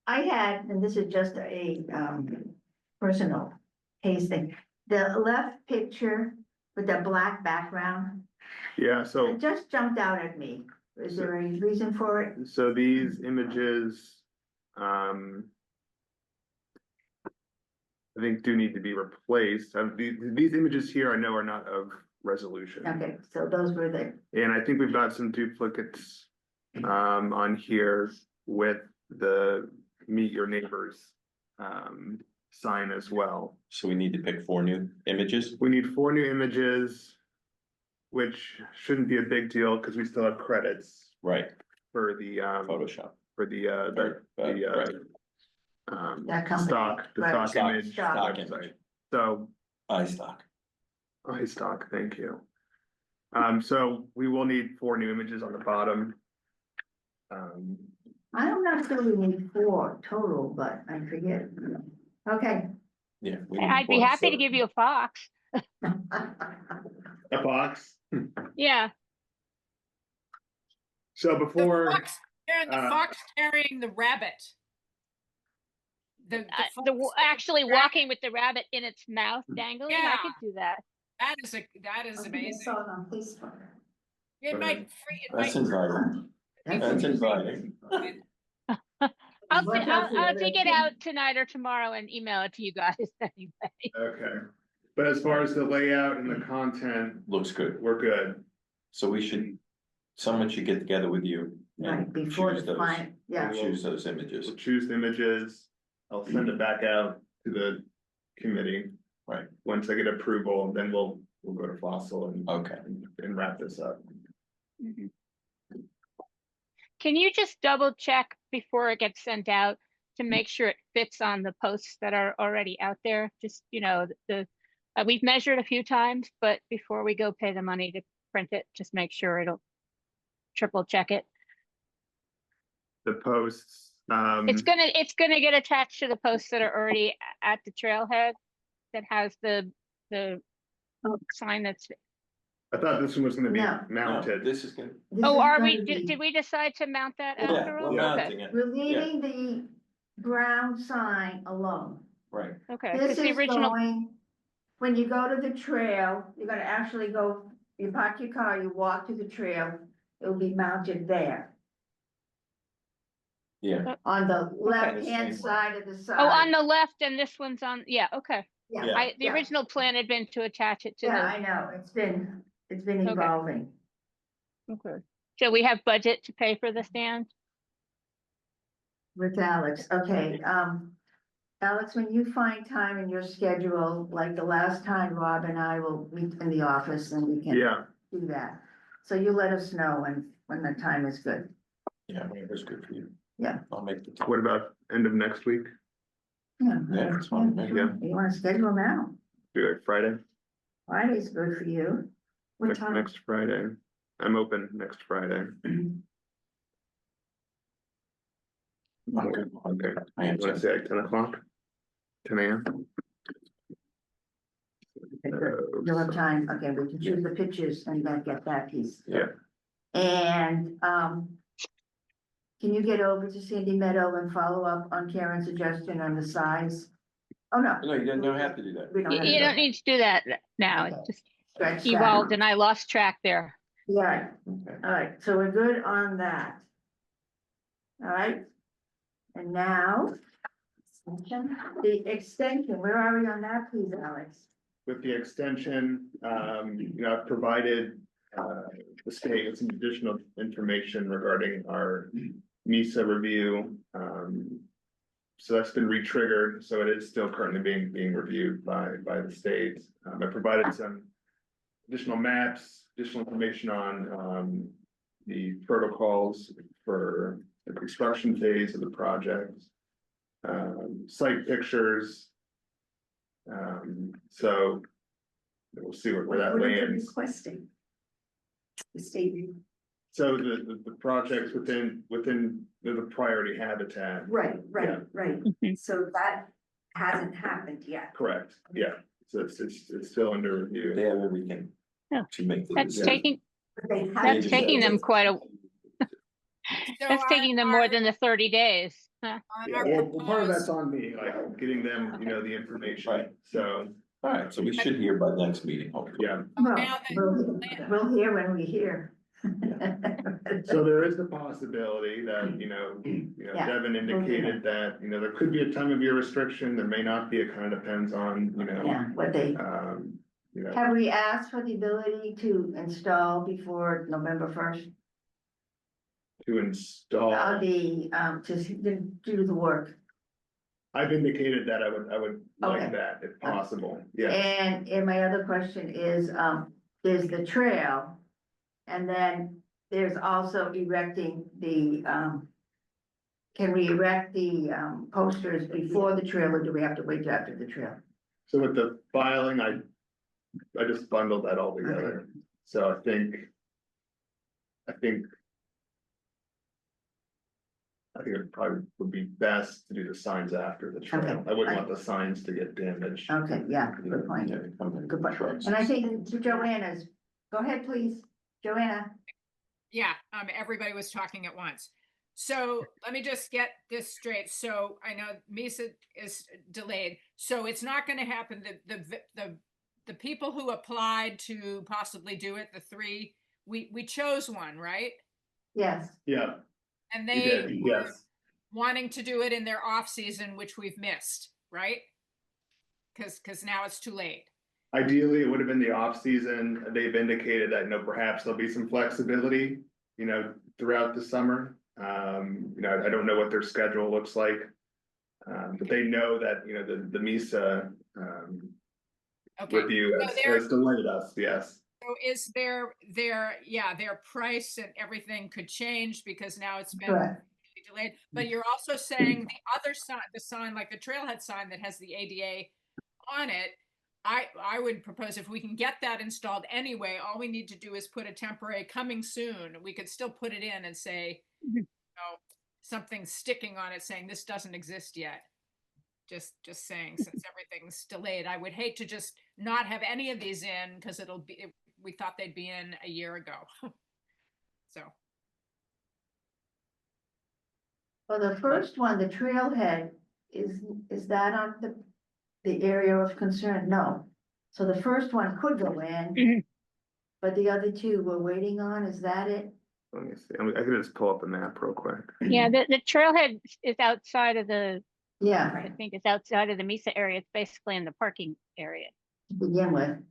Speaker 2: I had, and this is just a personal taste thing, the left picture with the black background,
Speaker 7: yeah, so.
Speaker 2: it just jumped out at me. Is there any reason for it?
Speaker 7: So these images, I think do need to be replaced. These images here I know are not of resolution.
Speaker 2: Okay, so those were the,
Speaker 7: And I think we've got some duplicates, on here with the meet your neighbors, sign as well.
Speaker 4: So we need to pick 4 new images.
Speaker 7: We need 4 new images, which shouldn't be a big deal because we still have credits
Speaker 4: Right,
Speaker 7: for the,
Speaker 4: Photoshop.
Speaker 7: for the,
Speaker 4: Right.
Speaker 2: that company.
Speaker 7: stock
Speaker 2: Right.
Speaker 7: image.
Speaker 2: Stock
Speaker 7: website. So,
Speaker 4: iStock.
Speaker 7: iStock, thank you. So we will need 4 new images on the bottom.
Speaker 2: I'm not sure we need 4 total, but I forget. Okay.
Speaker 4: Yeah.
Speaker 1: I'd be happy to give you a fox.
Speaker 7: A box.
Speaker 1: Yeah,
Speaker 7: So
Speaker 5: The
Speaker 7: before,
Speaker 5: fox, the fox carrying the rabbit.
Speaker 1: actually walking with the rabbit in its mouth dangling, I
Speaker 5: Yeah.
Speaker 1: could do that.
Speaker 5: That is
Speaker 6: I
Speaker 5: amazing.
Speaker 6: saw it on Facebook.
Speaker 5: It might
Speaker 4: That's inviting. That's inviting.
Speaker 1: I'll dig it out tonight or tomorrow and email it to you guys anyway.
Speaker 7: okay, but as far as the layout and the content,
Speaker 4: Looks good.
Speaker 7: we're good.
Speaker 4: So someone should get together with you.
Speaker 2: Right,
Speaker 4: and
Speaker 2: before
Speaker 4: choose
Speaker 2: the
Speaker 4: those-
Speaker 2: final, yeah.
Speaker 4: Choose those images.
Speaker 7: We'll choose the images. I'll send it back out to the committee.
Speaker 4: Right.
Speaker 7: Once I get approval, then we'll go to Fossil and.
Speaker 4: Okay.
Speaker 7: And wrap this up.
Speaker 1: Mhm. can you just double check before it gets sent out to make sure it fits on the posts that are already out there? Just, we've measured a few times, but before we go pay the money to print it, just make sure it'll triple check it.
Speaker 7: The posts,
Speaker 1: It's gonna get attached to the posts that are already at the trailhead that has the sign that's,
Speaker 7: I thought this one was gonna be
Speaker 2: No.
Speaker 4: No,
Speaker 7: mounted.
Speaker 4: this is good.
Speaker 2: This
Speaker 1: oh,
Speaker 2: is
Speaker 1: are
Speaker 2: gonna
Speaker 1: we,
Speaker 2: be-
Speaker 1: did we decide to mount that
Speaker 4: Yeah,
Speaker 1: after
Speaker 4: we're
Speaker 1: all?
Speaker 4: mounting
Speaker 1: Okay,
Speaker 4: it,
Speaker 2: We're leaving the brown sign alone.
Speaker 4: right.
Speaker 1: okay,
Speaker 2: This
Speaker 1: because the
Speaker 2: is
Speaker 1: original,
Speaker 2: going, when you go to the trail, you're gonna actually go, you park your car, you walk to the trail, it'll be mounted there.
Speaker 4: Yeah,
Speaker 2: On the left-hand
Speaker 4: same way.
Speaker 2: side of the side.
Speaker 1: oh, on the left and this one's on, yeah, okay.
Speaker 2: Yeah,
Speaker 4: Yeah.
Speaker 1: The
Speaker 2: yeah.
Speaker 1: original plan had been to attach it to
Speaker 2: Yeah,
Speaker 1: the,
Speaker 2: I know, it's been
Speaker 1: Okay.
Speaker 2: evolving.
Speaker 1: okay. So we have budget to pay for the stand?
Speaker 2: With Alex, okay, Alex, when you find time in your schedule, like the last time, Rob and I will meet in the office and we can
Speaker 7: Yeah,
Speaker 2: do that. So you let us know when the time is good.
Speaker 4: yeah, whatever's good for you.
Speaker 2: Yeah.
Speaker 4: I'll make the.
Speaker 7: what about end of next week?
Speaker 2: Yeah.
Speaker 4: Yeah, it's fine,
Speaker 2: Yeah,
Speaker 7: yeah.
Speaker 2: You wanna schedule now?
Speaker 7: Do it Friday?
Speaker 2: Friday's good for you. What
Speaker 7: Next-
Speaker 2: time?
Speaker 7: Next Friday. I'm open next Friday.
Speaker 4: Okay.
Speaker 7: Okay.
Speaker 4: I am
Speaker 7: You wanna say like 10 o'clock? 10 a.m.?
Speaker 2: Okay, good. You'll have time, okay, we can choose the pictures and then get that piece.
Speaker 7: Yeah.
Speaker 2: And, can you get over to Sandy Meadow and follow up on Karen's suggestion on the size? Oh, no.
Speaker 4: No, you don't have to do that.
Speaker 2: We don't have to
Speaker 1: You
Speaker 2: do
Speaker 1: don't need to do that now, it
Speaker 2: Okay.
Speaker 1: just
Speaker 2: Scratch that.
Speaker 1: evolved and I lost track there.
Speaker 2: Yeah,
Speaker 4: Okay.
Speaker 2: all right, so we're good on that. All right. And now, the extension, where are we on that, please, Alex?
Speaker 7: With the extension, I've provided, the state with some additional information regarding our NISA review. So that's been re-triggered, so it is still currently being reviewed by the state. I provided some additional maps, additional information on, the protocols for the construction phase of the project. Site pictures. So we'll see where that
Speaker 6: What are they
Speaker 7: lands.
Speaker 6: requesting? The state,
Speaker 7: So the projects within the priority habitat.
Speaker 6: right,
Speaker 7: Yeah.
Speaker 6: right,
Speaker 1: Mhm.
Speaker 6: so that hasn't happened yet.
Speaker 7: Correct, yeah. So it's still under review.
Speaker 4: They have everything.
Speaker 1: Yeah.
Speaker 4: To make the
Speaker 1: That's
Speaker 4: decision.
Speaker 1: taking,
Speaker 6: But they
Speaker 1: that's
Speaker 6: haven't.
Speaker 1: taking them quite a,
Speaker 5: So
Speaker 1: that's taking them more than the 30 days. Huh?
Speaker 5: on
Speaker 7: Yeah,
Speaker 5: our
Speaker 7: well, part of that's
Speaker 5: proposed-
Speaker 7: on me, like getting them, the information,
Speaker 4: Right.
Speaker 7: so,
Speaker 4: All right, so we should hear by next meeting, hopefully.
Speaker 7: yeah.
Speaker 2: Well,
Speaker 5: now that-
Speaker 2: we'll hear when we hear.
Speaker 7: So there is the possibility that,
Speaker 2: Yeah.
Speaker 7: Devin indicated that, there could be a time of year restriction, there may not be, it kind of depends on,
Speaker 2: Yeah, what they, have we asked for the ability to install before November 1st?
Speaker 7: to install.
Speaker 2: To do the work.
Speaker 7: I've indicated that I would like
Speaker 2: Okay.
Speaker 7: that if possible, yeah.
Speaker 2: And my other question is the trail. And then there's also erecting the, can we erect the, posters before the trail or do we have to wait till after the trail?
Speaker 7: So with the filing, I just bundled that all together, so I think it probably would be best to do the signs after the trail.
Speaker 2: Okay.
Speaker 7: I wouldn't want the signs to get damaged.
Speaker 2: Okay, yeah, good point.
Speaker 4: Yeah, they come in
Speaker 2: Good point.
Speaker 4: trucks.
Speaker 2: And I think to Joanna's, go ahead, please, Joanna.
Speaker 5: Yeah, everybody was talking at once. So let me just get this straight. So I know Misa is delayed. So it's not going to happen. The people who applied to possibly do it, the three, we chose one, right?
Speaker 2: Yes,
Speaker 7: Yeah,
Speaker 5: And
Speaker 7: you
Speaker 5: they
Speaker 7: did,
Speaker 5: were
Speaker 7: yes.
Speaker 5: wanting to do it in their off season, which we've missed, right? Because now it's too late.
Speaker 7: Ideally, it would have been the off season. They've indicated that, perhaps there'll be some flexibility, throughout the summer. I don't know what their schedule looks like. But they know that, the MISA,
Speaker 5: Okay.
Speaker 7: review
Speaker 5: So they're-
Speaker 7: has delayed us, yes.
Speaker 5: So is their, their price and everything could change because now it's been
Speaker 2: Correct.
Speaker 5: delayed, but you're also saying the other sign, the sign like the Trailhead sign that has the ADA on it, I would propose if we can get that installed anyway, all we need to do is put a temporary coming soon. We could still put it in and say,
Speaker 1: Mhm.
Speaker 5: something sticking on it saying this doesn't exist yet. Just saying, since everything's delayed, I would hate to just not have any of these in because we thought they'd be in a year ago. So,
Speaker 2: Well, the first one, the trailhead, is that on the area of concern? No. So the first one could go in,
Speaker 1: Mhm.
Speaker 2: but the other two we're waiting on, is that it?
Speaker 7: Let me see, I can just pull up the map real quick.
Speaker 1: Yeah, the trailhead is outside of I
Speaker 2: Yeah,
Speaker 1: think it's outside of the Mesa area. It's basically in the parking area.
Speaker 2: to begin with.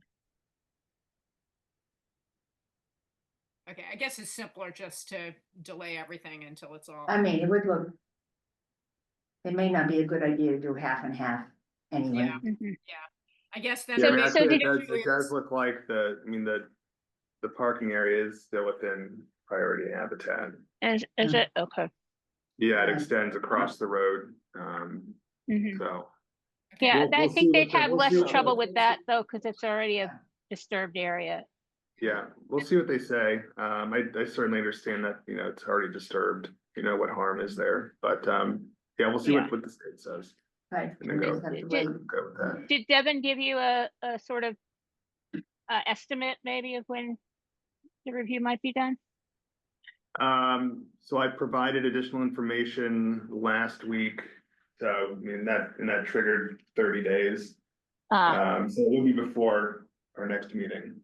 Speaker 5: okay, I guess it's simpler just to delay everything until it's all.
Speaker 2: I mean, it would look. It may not be a good idea to do half and half anyway.
Speaker 5: Yeah.
Speaker 1: Mhm.
Speaker 5: I guess then.
Speaker 7: Yeah, I mean,
Speaker 1: So
Speaker 7: actually,
Speaker 1: did-
Speaker 7: it does look like the parking area is still within priority habitat.
Speaker 1: Is it? Okay.
Speaker 7: Yeah, it
Speaker 2: Right.
Speaker 7: extends across the road,
Speaker 1: Mhm.
Speaker 7: so.
Speaker 1: Yeah,
Speaker 7: We'll
Speaker 1: I
Speaker 7: see
Speaker 1: think
Speaker 7: what
Speaker 1: they'd
Speaker 7: the-
Speaker 1: have
Speaker 7: we'll
Speaker 1: less
Speaker 7: see what
Speaker 1: trouble
Speaker 7: the-
Speaker 1: with that though, because it's already a disturbed area.
Speaker 7: Yeah, we'll see what they say. I certainly understand that, it's already disturbed, what harm is there, but, yeah, we'll see
Speaker 1: Yeah.
Speaker 7: what the state says.
Speaker 2: Right.
Speaker 7: And then go.
Speaker 2: Just have to
Speaker 1: Did-
Speaker 2: wait.
Speaker 7: Go with that.
Speaker 1: Did Devin give you a sort of estimate maybe of when the review might be done?
Speaker 7: So I provided additional information last week, so, I mean, that triggered 30 days. So it will be before our next meeting.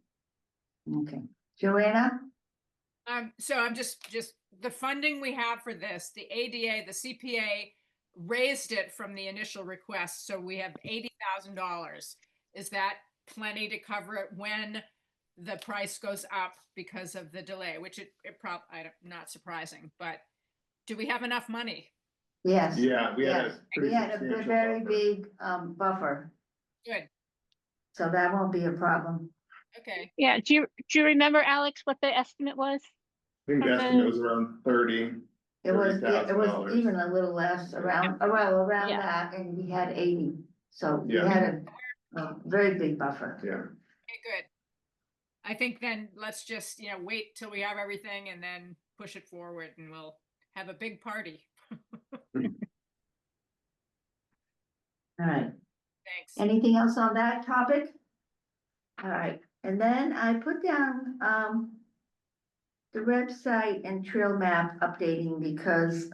Speaker 2: Okay. Joanna?
Speaker 5: So I'm just the funding we have for this, the ADA, the CPA raised it from the initial request, so we have $80,000. Is that plenty to cover it when the price goes up because of the delay? Which it probably not surprising, but do we have enough money?
Speaker 2: Yes.
Speaker 7: Yeah, we had
Speaker 2: Yes.
Speaker 7: a pretty
Speaker 2: We had a
Speaker 7: substantial
Speaker 2: very
Speaker 7: buffer.
Speaker 2: big buffer,
Speaker 5: Good.
Speaker 2: so that won't be a problem.
Speaker 5: Okay.
Speaker 1: Yeah, do you remember, Alex, what the estimate was?
Speaker 7: I think the
Speaker 1: From
Speaker 7: estimate
Speaker 1: the-
Speaker 7: was around 30.
Speaker 2: It was
Speaker 7: $30,000.
Speaker 2: even a little less around
Speaker 1: Yeah.
Speaker 2: that, and we had 80, so we
Speaker 7: Yeah.
Speaker 2: had a very big buffer.
Speaker 7: Yeah,
Speaker 5: Okay, good. I think then let's just, wait till we have everything and then push it forward and we'll have a big party.
Speaker 2: All right.
Speaker 5: Thanks.
Speaker 2: Anything else on that topic? All right, and then I put down, the website and trail map updating because,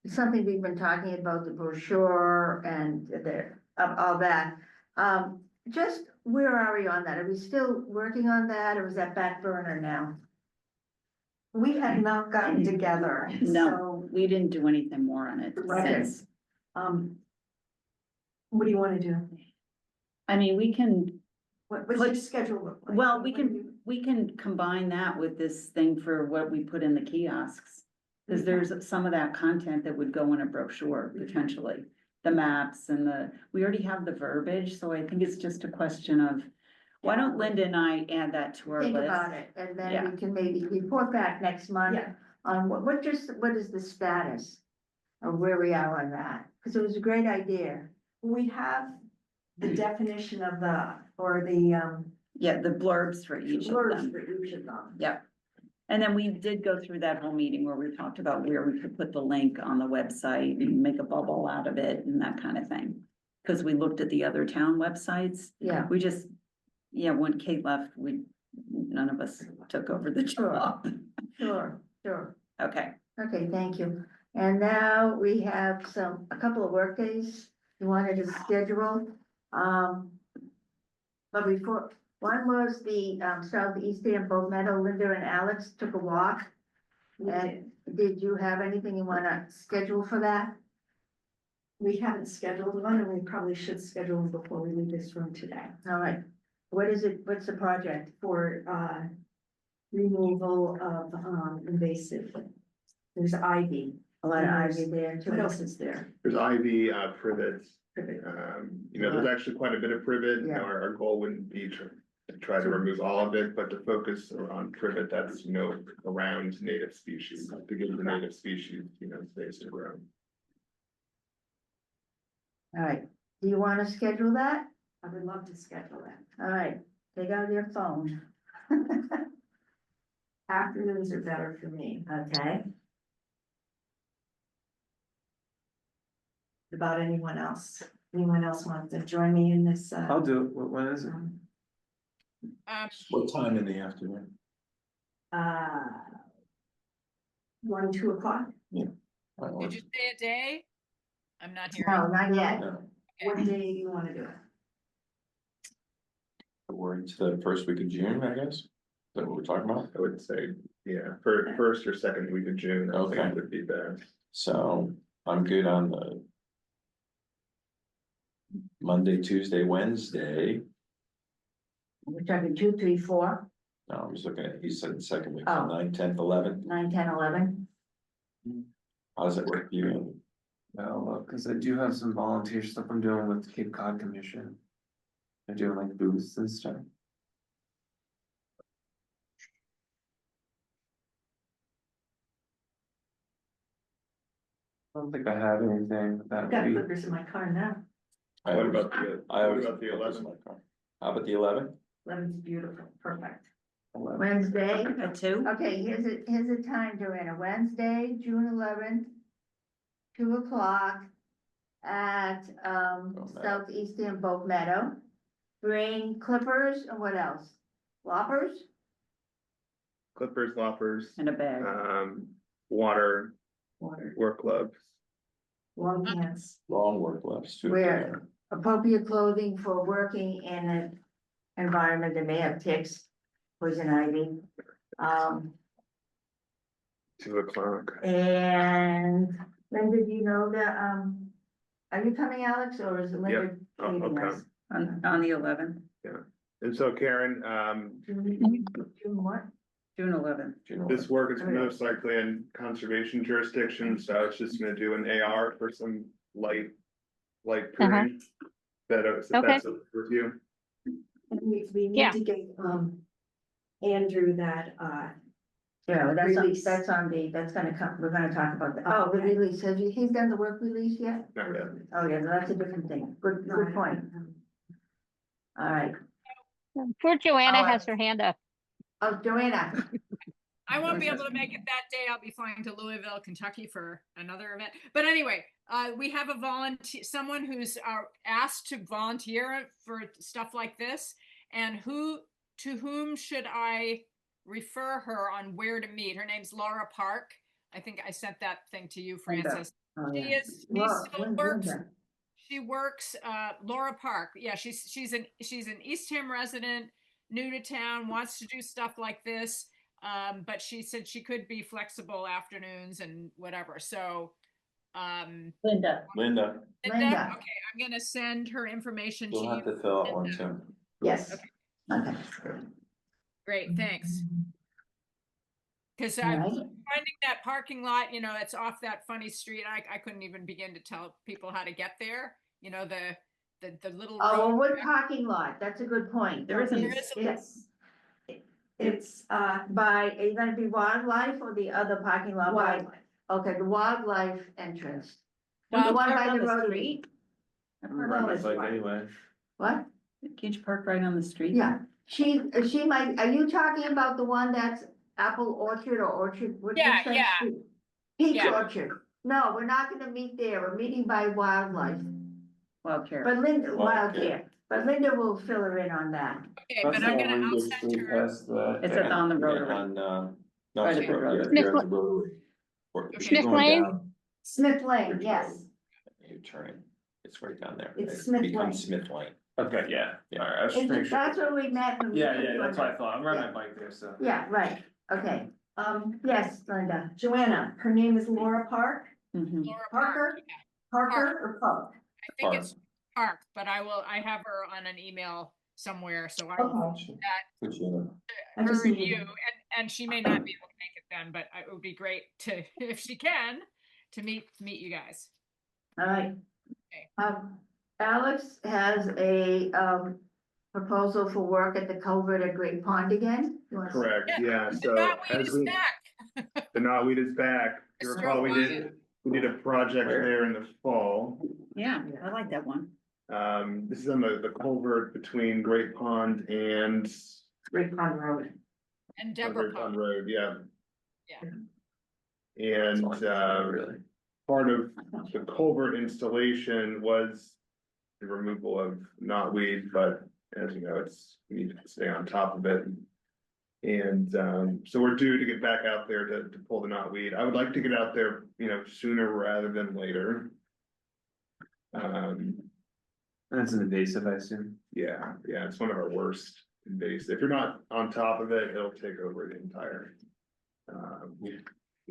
Speaker 2: it's something we've been talking about, the brochure and all that. Just where are we on that? Are we still working on that, or is that back burner now?
Speaker 6: We had not gotten together,
Speaker 3: No,
Speaker 6: so,
Speaker 3: we didn't do anything more on it
Speaker 2: Okay.
Speaker 3: since.
Speaker 6: what do you wanna do?
Speaker 3: I mean, we can,
Speaker 6: What's your schedule look like?
Speaker 3: well,
Speaker 6: When do you-
Speaker 3: we can combine that with this thing for what we put in the kiosks. Cause there's some of that content that would go in a brochure potentially, the maps and we already have the verbiage, so I think it's just a question of, why don't Linda and I add that to our
Speaker 2: Think
Speaker 3: list?
Speaker 2: about it, and then
Speaker 3: Yeah.
Speaker 2: we can maybe report back next month
Speaker 6: Yeah.
Speaker 2: on what is the status of where we are on that, because it was a great idea.
Speaker 6: We have the definition of
Speaker 3: Yeah, the blurbs for each of
Speaker 6: blurbs
Speaker 3: them.
Speaker 6: for each of them.
Speaker 3: Yep. And then we did go through that whole meeting where we talked about where we could put the link on the website and make a bubble out of it and that kind of thing. Cause we looked at the other town websites.
Speaker 2: Yeah,
Speaker 3: We just, when Kate left, none of us took over the
Speaker 2: Sure.
Speaker 3: job.
Speaker 2: sure.
Speaker 3: Okay.
Speaker 2: Okay, thank you. And now we have a couple of work days you wanted to schedule. But before, one was the southeast end, both Meadow, Linda and Alex took a walk. And did you have anything you wanna schedule for that?
Speaker 6: We haven't scheduled one, and we probably should schedule them before we leave this room today.
Speaker 2: All right, what is it, what's the project?
Speaker 6: For, removal of, invasive. There's ivy.
Speaker 2: A lot of ivy there too.
Speaker 6: What else is there?
Speaker 7: there's ivy, privets.
Speaker 6: Privet.
Speaker 7: There's actually quite a bit of privet.
Speaker 2: Yeah.
Speaker 7: Our goal wouldn't be to try to remove all of it, but to focus on privet that's, around native species, to give the native species, space to grow.
Speaker 2: All right, do you want to schedule that?
Speaker 6: I would love to schedule that.
Speaker 2: All right, take out your phone.
Speaker 6: Afternoons are better for me.
Speaker 2: Okay,
Speaker 6: About anyone else? Anyone else want to join me in this?
Speaker 8: I'll do it. When is it?
Speaker 4: What time in the afternoon?
Speaker 6: Uh, 1, 2 o'clock?
Speaker 5: Did you say a day? I'm not
Speaker 2: no,
Speaker 5: hearing.
Speaker 2: not yet.
Speaker 4: No,
Speaker 6: What day do you want to do it?
Speaker 4: we're into the first week of June, I guess. Is that what we're talking about?
Speaker 7: I would say, for first or second week of June, I
Speaker 4: Okay.
Speaker 7: think would be best.
Speaker 4: So I'm good on the Monday, Tuesday, Wednesday.
Speaker 2: We're talking 2, 3, 4,
Speaker 4: No, I was looking at, you said the second week,
Speaker 2: Oh.
Speaker 4: so 9, 10, 11.
Speaker 2: 9, 10, 11.
Speaker 4: How does it work for you?
Speaker 8: No, because I do have some volunteer stuff I'm doing with the Cape Cod Commission. They're doing like booths and stuff. I don't think I have anything that
Speaker 6: I've got
Speaker 8: would be.
Speaker 6: clippers in my car now.
Speaker 4: I
Speaker 7: What
Speaker 4: always-
Speaker 7: about the,
Speaker 4: I always
Speaker 7: what about the
Speaker 4: put this in
Speaker 7: 11th?
Speaker 4: my car. How about the 11th?
Speaker 6: 11's beautiful, perfect.
Speaker 2: Wednesday,
Speaker 3: At 2?
Speaker 2: okay, here's a time, Joanna, Wednesday, June 11th, 2 o'clock at,
Speaker 4: Meadow.
Speaker 2: southeastern Boat Meadow. Bring clippers and what else? Loppers?
Speaker 7: Clippers, loppers,
Speaker 3: And a bag.
Speaker 7: water,
Speaker 6: Water,
Speaker 7: work gloves.
Speaker 6: long pants.
Speaker 4: Long work gloves.
Speaker 2: Where? Appropriate clothing for working in an environment that may have ticks, poison ivy.
Speaker 7: 2 o'clock.
Speaker 2: And Linda, do you know that, are you coming, Alex, or is Linda
Speaker 7: I'll
Speaker 2: leaving us?
Speaker 7: come.
Speaker 3: On the 11th,
Speaker 7: And so Karen,
Speaker 2: June what?
Speaker 3: June 11th.
Speaker 7: this work is most likely in conservation jurisdiction, so it's just gonna do an AR for some light pruning. That's a review.
Speaker 6: And we
Speaker 1: Yeah.
Speaker 6: need to get, Andrew that,
Speaker 2: Yeah,
Speaker 6: Release.
Speaker 2: that's gonna come, we're gonna talk about that. Oh, the release, he's done the work release yet?
Speaker 7: Not yet.
Speaker 2: Oh, yeah, no, that's a different thing. Good point. All right.
Speaker 1: Poor Joanna
Speaker 2: All right.
Speaker 1: has her hand up.
Speaker 2: Oh, Joanna,
Speaker 5: I won't be able to make it that day. I'll be flying to Louisville, Kentucky for another event. But anyway, we have a volunteer, someone who's asked to volunteer for stuff like this. And to whom should I refer her on where to meet? Her name's Laura Park. I think I sent that thing to you, Francis.
Speaker 2: oh,
Speaker 5: She
Speaker 2: yeah.
Speaker 5: is, she
Speaker 2: Laura,
Speaker 5: still
Speaker 2: Linda.
Speaker 5: works. She works, Laura Park. Yeah, she's an Eastham resident, new to town, wants to do stuff like this. But she said she could be flexible afternoons and whatever. So,
Speaker 3: Linda.
Speaker 5: Linda,
Speaker 2: Linda.
Speaker 5: okay, I'm gonna send her information to
Speaker 4: You'll have
Speaker 5: you.
Speaker 4: to fill out one too.
Speaker 2: Yes. Okay.
Speaker 5: Great, thanks. Because
Speaker 2: All
Speaker 5: I'm
Speaker 2: right.
Speaker 5: finding that parking lot, it's off that funny street. I couldn't even begin to tell people how to get there. The little.
Speaker 2: Oh, well,
Speaker 5: road
Speaker 2: what
Speaker 5: there.
Speaker 2: parking lot? That's a good point.
Speaker 3: There isn't.
Speaker 6: It's,
Speaker 2: Are you gonna be wildlife or the other parking lot? by-
Speaker 6: wildlife.
Speaker 2: Okay, the wildlife entrance.
Speaker 3: Don't
Speaker 2: The
Speaker 3: you
Speaker 2: one
Speaker 3: park
Speaker 2: by
Speaker 3: on
Speaker 2: the
Speaker 3: the
Speaker 2: rotary.
Speaker 3: street? I park
Speaker 6: No,
Speaker 3: on the
Speaker 6: it's
Speaker 3: street.
Speaker 6: fine.
Speaker 8: Anyway.
Speaker 2: What?
Speaker 3: Can't you park right on the street?
Speaker 2: Yeah, she might, are you talking about the one that's Apple Orchard or Orchard? What's
Speaker 5: Yeah,
Speaker 2: that
Speaker 5: yeah.
Speaker 2: street? Peach
Speaker 5: Yeah.
Speaker 2: Orchard. No, we're not gonna meet there. We're meeting by wildlife.
Speaker 3: Wild carrot.
Speaker 2: But Linda,
Speaker 4: Wild
Speaker 2: Wildcare, but Linda will fill her in on that.
Speaker 5: Okay, but I'll send her.
Speaker 3: It's on the rotary.
Speaker 4: On, no,
Speaker 3: Right
Speaker 4: it's
Speaker 3: at the
Speaker 4: road,
Speaker 3: road.
Speaker 4: you're at the road. Or
Speaker 5: Okay.
Speaker 4: she's
Speaker 1: Smith
Speaker 4: going
Speaker 1: Lane?
Speaker 4: down,
Speaker 2: Smith Lane, yes.
Speaker 4: you're turning, it's right down there.
Speaker 2: It's
Speaker 4: It
Speaker 2: Smith
Speaker 4: becomes
Speaker 2: Lane.
Speaker 4: Smith Lane.
Speaker 8: Okay, yeah,
Speaker 4: Yeah.
Speaker 8: alright, I was just making sure.
Speaker 2: That's where we met. when we
Speaker 8: Yeah,
Speaker 2: took
Speaker 8: yeah,
Speaker 2: you
Speaker 8: that's
Speaker 2: on
Speaker 8: what I thought, I'm riding
Speaker 2: Yeah.
Speaker 8: my bike there, so.
Speaker 2: Yeah, right, okay. Yes, Linda.
Speaker 6: Joanna, her name is Laura Park,
Speaker 3: Mhm.
Speaker 5: Laura
Speaker 6: Parker?
Speaker 5: Park.
Speaker 6: Parker or Park?
Speaker 5: I think it's Park, but I have her on an email somewhere, so I will
Speaker 6: Okay.
Speaker 4: Put you in
Speaker 6: I
Speaker 5: her
Speaker 6: just
Speaker 5: and
Speaker 6: needed-
Speaker 5: you, and she may not be able to make it then, but it would be great to, if she can, to meet you guys.
Speaker 2: All right.
Speaker 5: Okay.
Speaker 2: Alex has a, proposal for work at the culvert at Great Pond again? You wanna-
Speaker 7: Correct, yeah,
Speaker 5: The
Speaker 7: so
Speaker 5: knotweed
Speaker 7: as
Speaker 5: is
Speaker 7: we,
Speaker 5: back.
Speaker 7: the knotweed is back. You
Speaker 5: Mr.
Speaker 7: recall,
Speaker 5: O'Brien.
Speaker 7: we did a project there in the fall.
Speaker 3: Yeah, I like that one.
Speaker 7: This is on the culvert between Great Pond and
Speaker 6: Great Pond Road.
Speaker 5: And Deborah
Speaker 7: Great Pond
Speaker 5: Pond.
Speaker 7: Road, yeah.
Speaker 5: Yeah.
Speaker 7: And,
Speaker 8: Really?
Speaker 7: part of the culvert installation was the removal of knotweed, but as you know, we need to stay on top of it. And, so we're due to get back out there to pull the knotweed. I would like to get out there, sooner rather than later.
Speaker 8: That's an invasive, I assume.
Speaker 7: Yeah, it's one of our worst invasive. If you're not on top of it, it'll take over the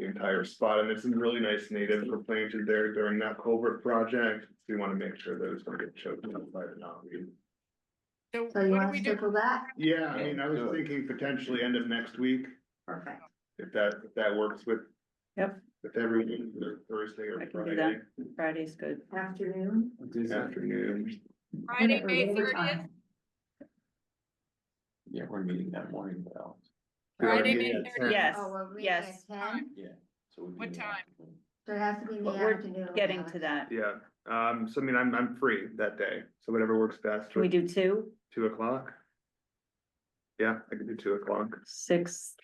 Speaker 7: entire spot, and there's some really nice natives were planted there during that culvert project. We want to make sure those don't get choked out by the knotweed.
Speaker 2: So
Speaker 5: So
Speaker 2: you
Speaker 5: what do
Speaker 2: want
Speaker 5: we
Speaker 2: to
Speaker 5: do?
Speaker 2: circle that?
Speaker 7: Yeah, I mean, I was
Speaker 4: do it.
Speaker 7: thinking potentially end of next week,
Speaker 2: Perfect.
Speaker 7: if that works with.
Speaker 3: Yep.
Speaker 7: With everyone, either Thursday or
Speaker 3: I can do
Speaker 7: Friday
Speaker 3: that. Friday's good.
Speaker 6: Afternoon.
Speaker 7: afternoon.
Speaker 5: Friday, May
Speaker 6: Whatever
Speaker 5: 30th?
Speaker 6: time.
Speaker 4: Yeah, we're meeting that morning, Val.
Speaker 5: Friday,
Speaker 7: Yeah,
Speaker 5: May
Speaker 7: yeah,
Speaker 5: 30th.
Speaker 3: Yes,
Speaker 2: Oh, we're meeting
Speaker 3: yes.
Speaker 2: at 10,
Speaker 4: Yeah. So we'll do
Speaker 5: What
Speaker 4: the
Speaker 5: time?
Speaker 4: afternoon.
Speaker 2: so it has to be in the
Speaker 3: But we're
Speaker 2: afternoon.
Speaker 3: getting
Speaker 2: Alex.
Speaker 3: to that.
Speaker 7: Yeah, so I mean, I'm free that day, so whatever works best.
Speaker 3: Can we do 2,
Speaker 7: 2 o'clock? Yeah, I could do 2 o'clock.
Speaker 3: 6,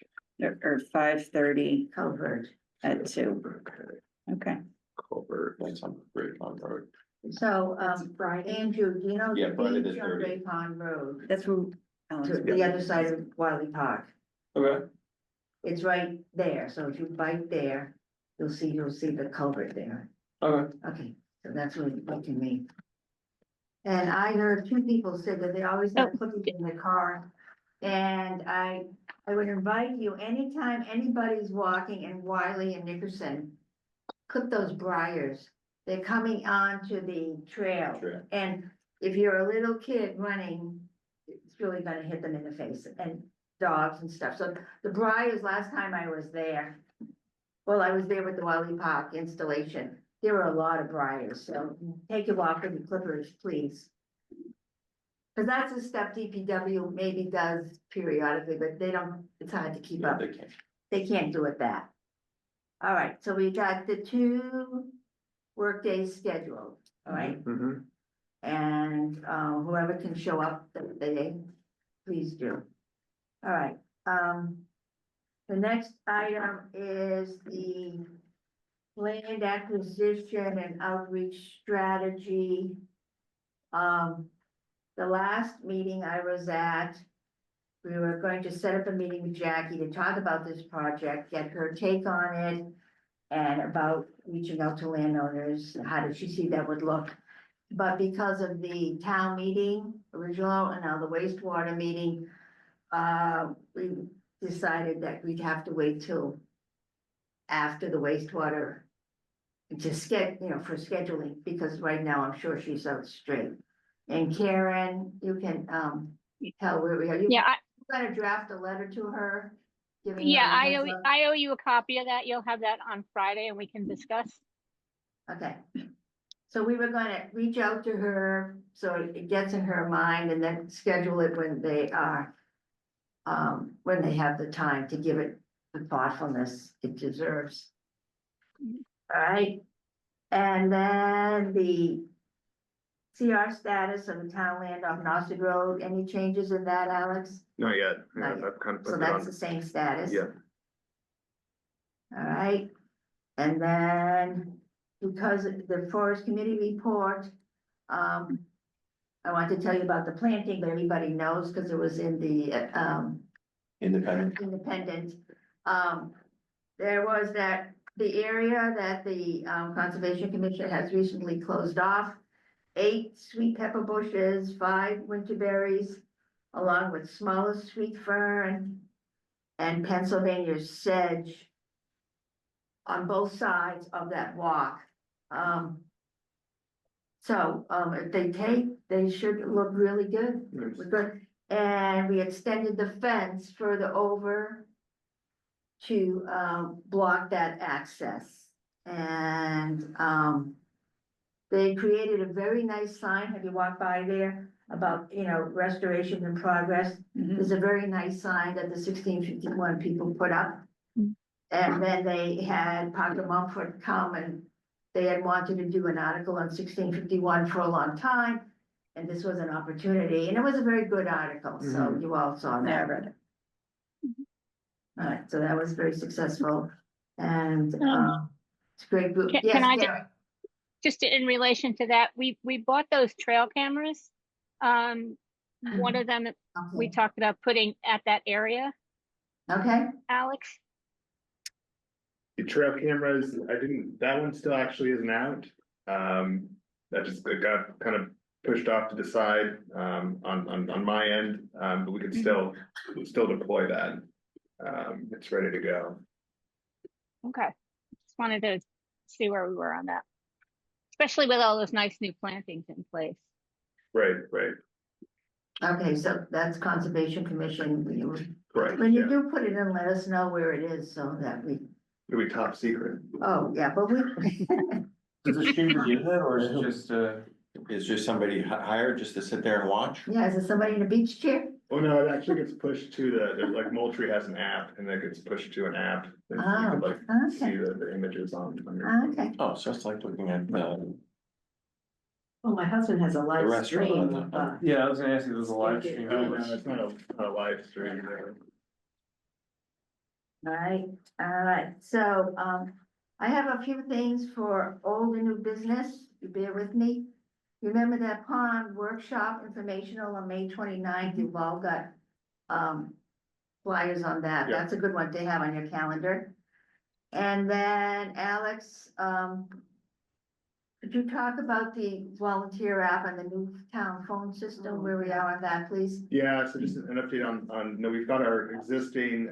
Speaker 3: or 5:30
Speaker 2: Culvert.
Speaker 3: at 2?
Speaker 7: Okay,
Speaker 3: Okay.
Speaker 7: culvert.
Speaker 4: That's on Great Pond Road.
Speaker 2: So,
Speaker 6: Friday.
Speaker 2: Andrew, do you know
Speaker 4: Yeah,
Speaker 2: the
Speaker 4: Friday the
Speaker 2: beach on
Speaker 4: 30th.
Speaker 2: Great Pond Road?
Speaker 3: That's who.
Speaker 2: To the other side of Wiley Park.
Speaker 4: Okay.
Speaker 2: It's right there, so if you bike there, you'll see the culvert there.
Speaker 4: Okay.
Speaker 2: Okay, so that's what we can meet. And I heard 2 people say that they always have cookies in their car. And I would invite you, anytime anybody's walking in Wiley and Nickerson, clip those briars. They're coming onto the trail.
Speaker 4: Trail.
Speaker 2: And if you're a little kid running, it's really gonna hit them in the face, and dogs and stuff. So the briars, last time I was there, well, I was there with the Wiley Park installation. There were a lot of briars, so take your walk with the clippers, please. Cause that's a step DPW maybe does periodically, but they don't, it's hard to keep
Speaker 4: Yeah,
Speaker 2: up.
Speaker 4: they can.
Speaker 2: They can't do it that. All right, so we got the 2 work days scheduled, all right?
Speaker 7: Mhm.
Speaker 2: And whoever can show up that day, please do. All right, the next item is the land acquisition and outreach strategy. The last meeting I was at, we were going to set up a meeting with Jackie to talk about this project, get her take on it, and about reaching out to landowners, how did she see that would look? But because of the town meeting, original, and now the wastewater meeting, we decided that we'd have to wait till after the wastewater, just for scheduling, because right now I'm sure she's out straight. And Karen, you can, tell where we are. You
Speaker 1: Yeah,
Speaker 2: gotta draft a letter to her. giving
Speaker 1: yeah,
Speaker 2: her a heads up.
Speaker 1: I owe you a copy of that. You'll have that on Friday and we can discuss.
Speaker 2: Okay, so we were gonna reach out to her, so it gets in her mind, and then schedule it when they are. When they have the time to give it the thoughtfulness it deserves. All right, and then the CR status of the town land off Nauset Road, any changes in that, Alex?
Speaker 7: Not yet. Yeah,
Speaker 2: Not yet.
Speaker 7: I've kind of
Speaker 2: So
Speaker 7: put it
Speaker 2: that's
Speaker 7: on.
Speaker 2: the same status?
Speaker 7: Yeah.
Speaker 2: All right, and then because the forest committee report, I want to tell you about the planting, but everybody knows because it was in the,
Speaker 4: Independent.
Speaker 2: Independent. There was the area that the, Conservation Commission has recently closed off. 8 sweet pepper bushes, 5 winterberries, along with smaller sweet fern and Pennsylvania sedge on both sides of that walk. If they take, they should look really good.
Speaker 7: Nice.
Speaker 2: We're good. And we extended the fence further over to, block that access. And, they created a very nice sign. Have you walked by there? about, restoration in progress.
Speaker 3: Mhm.
Speaker 2: There's a very nice sign that the 1651 people put up.
Speaker 1: Mm.
Speaker 2: And then they had Parker Mumford come and they had wanted to do an article on 1651 for a long time. And this was an opportunity, and it was a very good article, so
Speaker 8: Mhm.
Speaker 2: you all saw
Speaker 3: Yeah, I
Speaker 2: that.
Speaker 3: read it.
Speaker 2: All right, so that was very successful, and, it's a great group.
Speaker 1: Can
Speaker 2: Yes,
Speaker 1: I
Speaker 2: Karen.
Speaker 1: just in relation to that, we bought those trail cameras. One of them we
Speaker 2: Okay.
Speaker 1: talked about putting at that area,
Speaker 2: Okay,
Speaker 1: Alex.
Speaker 7: The trail cameras, that one still actually isn't out. That just it got kind of pushed off to the side, on my end, but we could still deploy that. It's ready to go.
Speaker 1: Okay, just wanted to see where we were on that, especially with all those nice new plantings in place.
Speaker 7: Right,
Speaker 2: okay, so that's Conservation Commission.
Speaker 7: right.
Speaker 2: When you
Speaker 7: Yeah.
Speaker 2: do put it in, let us know where it is so that
Speaker 7: It'll be top secret.
Speaker 2: oh, yeah, but we.
Speaker 8: Does the stream use it or is it just,
Speaker 4: Is just somebody hired just to sit there and watch?
Speaker 2: Yeah, is there somebody in a beach chair?
Speaker 7: Oh, no, it actually gets pushed to there's like Moultrie has an app and it gets pushed to an app. And you could like see
Speaker 2: Okay,
Speaker 7: the images on your.
Speaker 2: okay.
Speaker 4: Oh, so it's like looking at,
Speaker 6: Well, my husband has a live
Speaker 4: restaurant.
Speaker 6: stream of,
Speaker 8: yeah, I was gonna ask you, there's a live stream.
Speaker 7: No, it's not a live stream there.
Speaker 2: All right, so, I have a few things for old and new business, you bear with me. Remember that pond workshop informational on May 29th. You've all got, flyers on that,
Speaker 7: Yeah.
Speaker 2: that's a good one to have on your calendar. And then Alex, could you talk about the volunteer app and the new town phone system, where we are on that, please?
Speaker 7: Yeah, so just an update no, we've got our existing,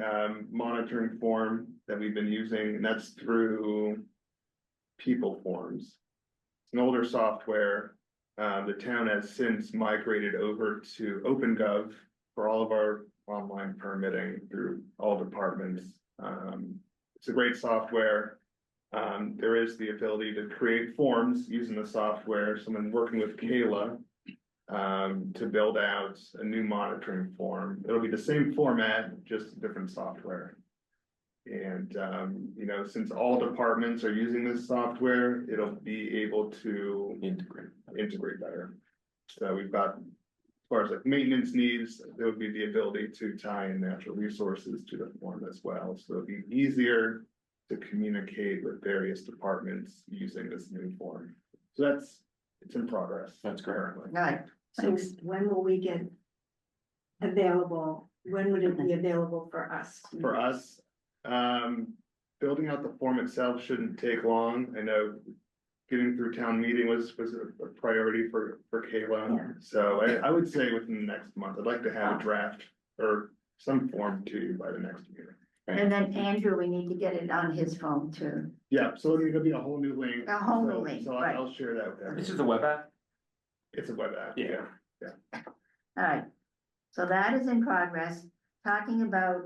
Speaker 7: monitoring form that we've been using, and that's through People Forms. It's an older software. The town has since migrated over to OpenGov for all of our online permitting through all departments. It's a great software. There is the ability to create forms using the software. So I'm working with Kayla to build out a new monitoring form. It'll be the same format, just different software. And, since all departments are using this software, it'll be able to integrate better. So we've got, as far as like maintenance needs, there would be the ability to tie in natural resources to the form as well. So it'll be easier to communicate with various departments using this new form. So it's in progress.
Speaker 4: That's great.
Speaker 7: currently.
Speaker 2: All right,
Speaker 6: so when will we get available? When would it be available for us?
Speaker 7: For us, building out the form itself shouldn't take long. I know getting through town meeting was a priority for
Speaker 6: Yeah.
Speaker 7: Kayla. So I would say within the next month, I'd like to have a draft or some form to you by the next meeting.
Speaker 2: and then Andrew, we need to get it on his phone too.
Speaker 7: Yeah, so it'll be a whole new link.
Speaker 2: A whole new
Speaker 7: So-
Speaker 2: link,
Speaker 7: So
Speaker 2: right.
Speaker 7: I'll share that with everyone.
Speaker 8: It's just a web app?
Speaker 7: It's a web app,
Speaker 8: Yeah.
Speaker 7: yeah.
Speaker 2: All right, so that is in progress. Talking about,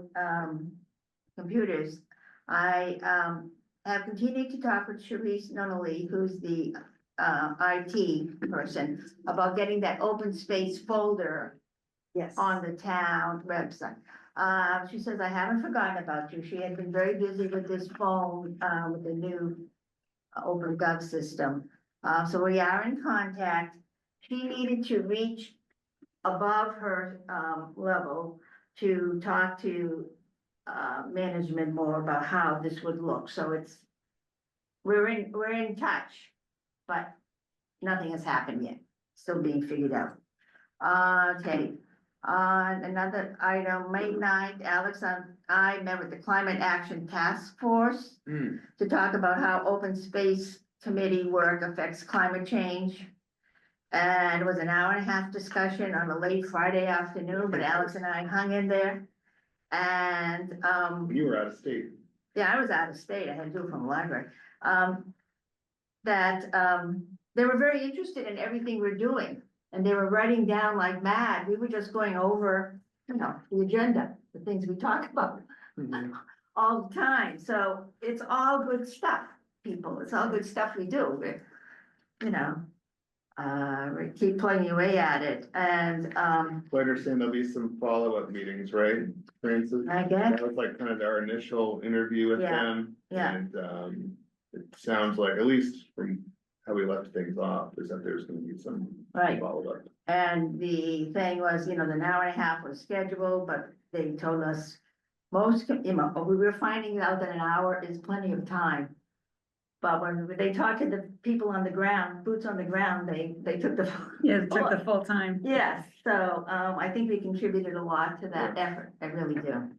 Speaker 2: computers, I, have continued to talk with Sharice Nunley, who's the, IT person, about getting that open space folder
Speaker 6: Yes.
Speaker 2: on the town website. She says, I haven't forgotten about you. She had been very busy with this phone, with the new OpenGov system. So we are in contact. She needed to reach above her, level to talk to, management more about how this would look. So we're in touch, but nothing has happened yet. Still being figured out. Okay. Another item, May 9th, Alex and I met with the Climate Action Task Force to talk about how open space committee work affects climate change. And it was an hour and a half discussion on a late Friday afternoon, but Alex and I hung in there. And,
Speaker 7: You were out of state.
Speaker 2: yeah, I was out of state. I had to do it from the library. They were very interested in everything we're doing. And they were writing down like mad. We were just going over, the agenda, the things we talk about all the time. So it's all good stuff, people. It's all good stuff we do. we keep plugging away at it, and,
Speaker 7: I understand there'll be some follow-up meetings, right, Francis?
Speaker 2: I guess,
Speaker 7: That was like kind of our initial interview with
Speaker 2: Yeah,
Speaker 7: them.
Speaker 2: yeah.
Speaker 7: And, it sounds like, at least from how we left things off, is that there's gonna be some
Speaker 2: right.
Speaker 7: follow-up.
Speaker 2: And the thing was, the hour and a half was scheduled, but they told us most, we were finding out that an hour is plenty of time. But when they talked to the people on the ground, boots on the ground, they took the.
Speaker 3: Yeah, it took the full time.
Speaker 2: Yes, so, I think we contributed a lot to that effort, I really do.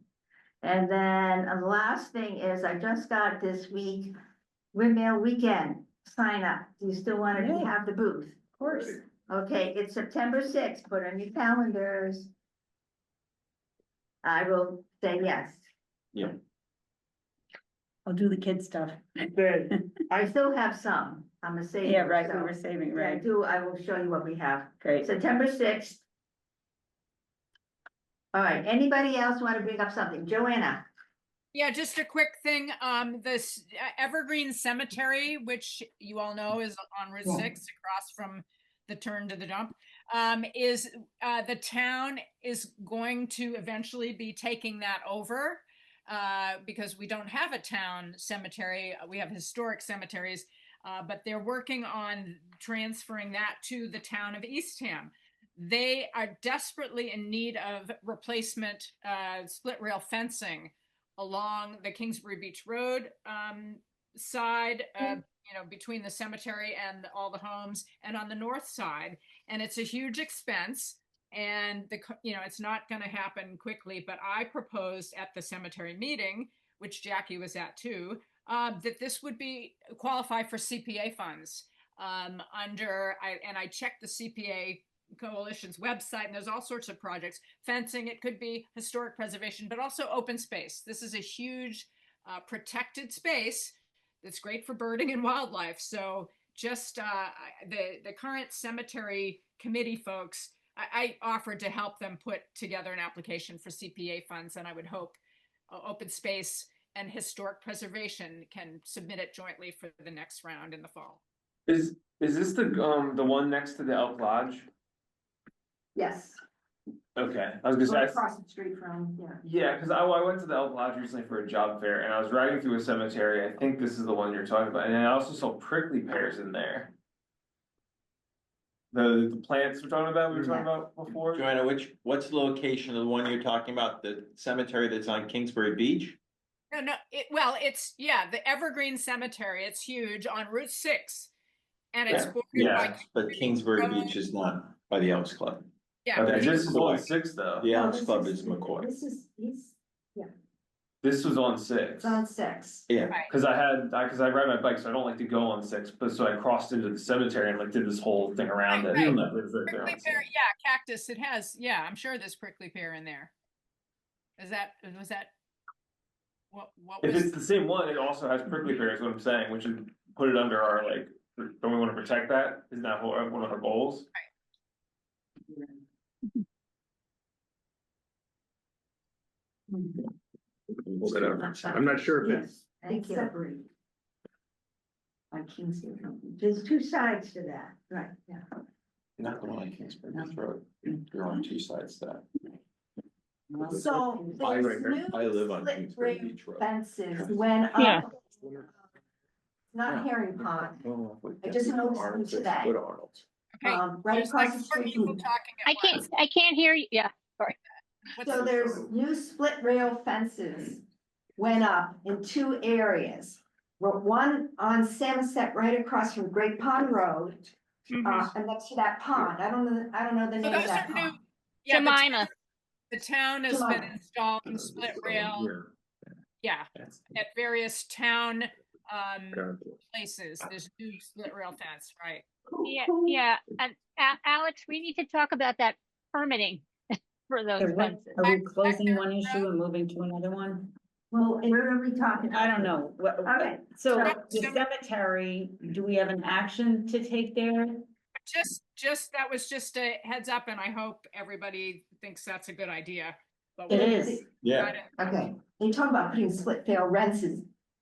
Speaker 2: And then the last thing is, I just got this week, Windmill Weekend sign up. Do you still want to
Speaker 3: Yay.
Speaker 2: have the booth?
Speaker 3: Of course.
Speaker 2: Okay, it's September 6th, put on your calendars. I will say yes.
Speaker 3: I'll do the kid stuff.
Speaker 2: Good. I still have some, I'm a saver.
Speaker 3: Yeah, right, we
Speaker 2: so-
Speaker 3: were saving,
Speaker 2: Yeah,
Speaker 3: right?
Speaker 2: I will show you what we have.
Speaker 3: Great.
Speaker 2: September 6th. All right, anybody else want to bring up something? Joanna?
Speaker 5: Yeah, just a quick thing, this Evergreen Cemetery, which you all know is on Route
Speaker 6: Yeah.
Speaker 5: 6 across from the turn to the dump, is the town is going to eventually be taking that over because we don't have a town cemetery. We have historic cemeteries, but they're working on transferring that to the town of Eastham. They are desperately in need of replacement split rail fencing along the Kingsbury Beach Road side, between the cemetery and all the homes, and on the north side. And it's a huge expense, and it's not going to happen quickly. But I proposed at the cemetery meeting, which Jackie was at too, that this would qualify for CPA funds and I checked the CPA Coalition's website, and there's all sorts of projects. Fencing, it could be historic preservation, but also open space. This is a huge protected space that's great for birding and wildlife. So just the current cemetery committee folks, I offered to help them put together an application for CPA funds, and I would hope open space and historic preservation can submit it jointly for the next round in the fall.
Speaker 8: Is this the one next to the Elk Lodge?
Speaker 6: Yes,
Speaker 8: Okay, I was gonna say,
Speaker 6: across the street from, yeah.
Speaker 8: yeah, cause I went to the Elk Lodge recently for a job fair and I was riding through a cemetery. I think this is the one you're talking about, and I also saw prickly pears in there. The plants we were talking about before.
Speaker 4: Joanna, what's the location of the one you're talking about, the cemetery that's on Kingsbury Beach?
Speaker 5: No, it's the Evergreen Cemetery. It's huge on Route 6, and it's
Speaker 4: Yeah.
Speaker 5: bordered
Speaker 8: Yeah.
Speaker 5: by
Speaker 4: But Kingsbury Beach is not by the Elks Club.
Speaker 5: Yeah,
Speaker 8: Okay,
Speaker 5: but
Speaker 8: this is
Speaker 4: McCoy.
Speaker 8: on 6 though.
Speaker 4: The
Speaker 6: No,
Speaker 4: Elks
Speaker 6: this
Speaker 4: Club is McCoy.
Speaker 8: This was on 6.
Speaker 6: It's on 6.
Speaker 4: Yeah,
Speaker 5: right.
Speaker 8: Cause I ride my bike, so I don't like to go on 6, but so I crossed into the cemetery and like did this whole thing around it.
Speaker 5: Right.
Speaker 8: Even though it was right there
Speaker 5: Prickly
Speaker 8: on 6.
Speaker 5: pear, cactus. It has, I'm sure there's prickly pear in there. Was that what
Speaker 8: If
Speaker 5: was?
Speaker 8: it's the same one, it also has prickly pear, is what I'm saying, which would put it under our like, don't we wanna protect that? Isn't that one of our goals?
Speaker 7: Hold it up. I'm not sure if it's,
Speaker 2: Thank you.
Speaker 6: Separate. By Kingsbury.
Speaker 2: There's two sides to that, right, yeah.
Speaker 4: not the one on Kingsbury Beach Road. You're on two sides to that.
Speaker 6: So
Speaker 7: I
Speaker 6: there's
Speaker 7: live-
Speaker 6: new
Speaker 4: I live on
Speaker 6: split
Speaker 4: Kingsbury
Speaker 6: rail
Speaker 4: Beach Road.
Speaker 6: fences when
Speaker 1: Yeah.
Speaker 6: not Herring Pond, I
Speaker 4: I
Speaker 6: just noticed them today.
Speaker 4: Go to Arnold's.
Speaker 5: Okay,
Speaker 6: right
Speaker 5: there's
Speaker 6: across
Speaker 5: like
Speaker 6: the
Speaker 5: 4
Speaker 6: street
Speaker 5: people
Speaker 6: from.
Speaker 5: talking
Speaker 1: I
Speaker 5: at once.
Speaker 1: can't hear you. Yeah,
Speaker 5: What's
Speaker 6: So there's new split rail fences went up in 2 areas. One on Samoset right across from Great Pond Road,
Speaker 1: Mhm.
Speaker 6: and next to that pond. I don't know the
Speaker 5: So
Speaker 6: name of
Speaker 5: those
Speaker 6: that
Speaker 5: are new.
Speaker 6: pond.
Speaker 5: Yeah,
Speaker 1: Jemima.
Speaker 5: the town has been
Speaker 6: Jemima.
Speaker 5: installing split rail, at various town places. There's new split rail fence, right?
Speaker 1: Yeah. And Alex, we need to talk about that permitting for those fences.
Speaker 3: Are we closing one issue and moving to another one?
Speaker 6: Well,
Speaker 2: Where are we talking?
Speaker 3: I don't know.
Speaker 2: Okay,
Speaker 3: So
Speaker 2: so-
Speaker 3: the cemetery, do we have an action to take there?
Speaker 5: That was just a heads up, and I hope everybody thinks that's a good idea. But
Speaker 3: It
Speaker 5: we'll-
Speaker 3: is.
Speaker 4: Yeah,
Speaker 6: Okay, you talk about putting split rail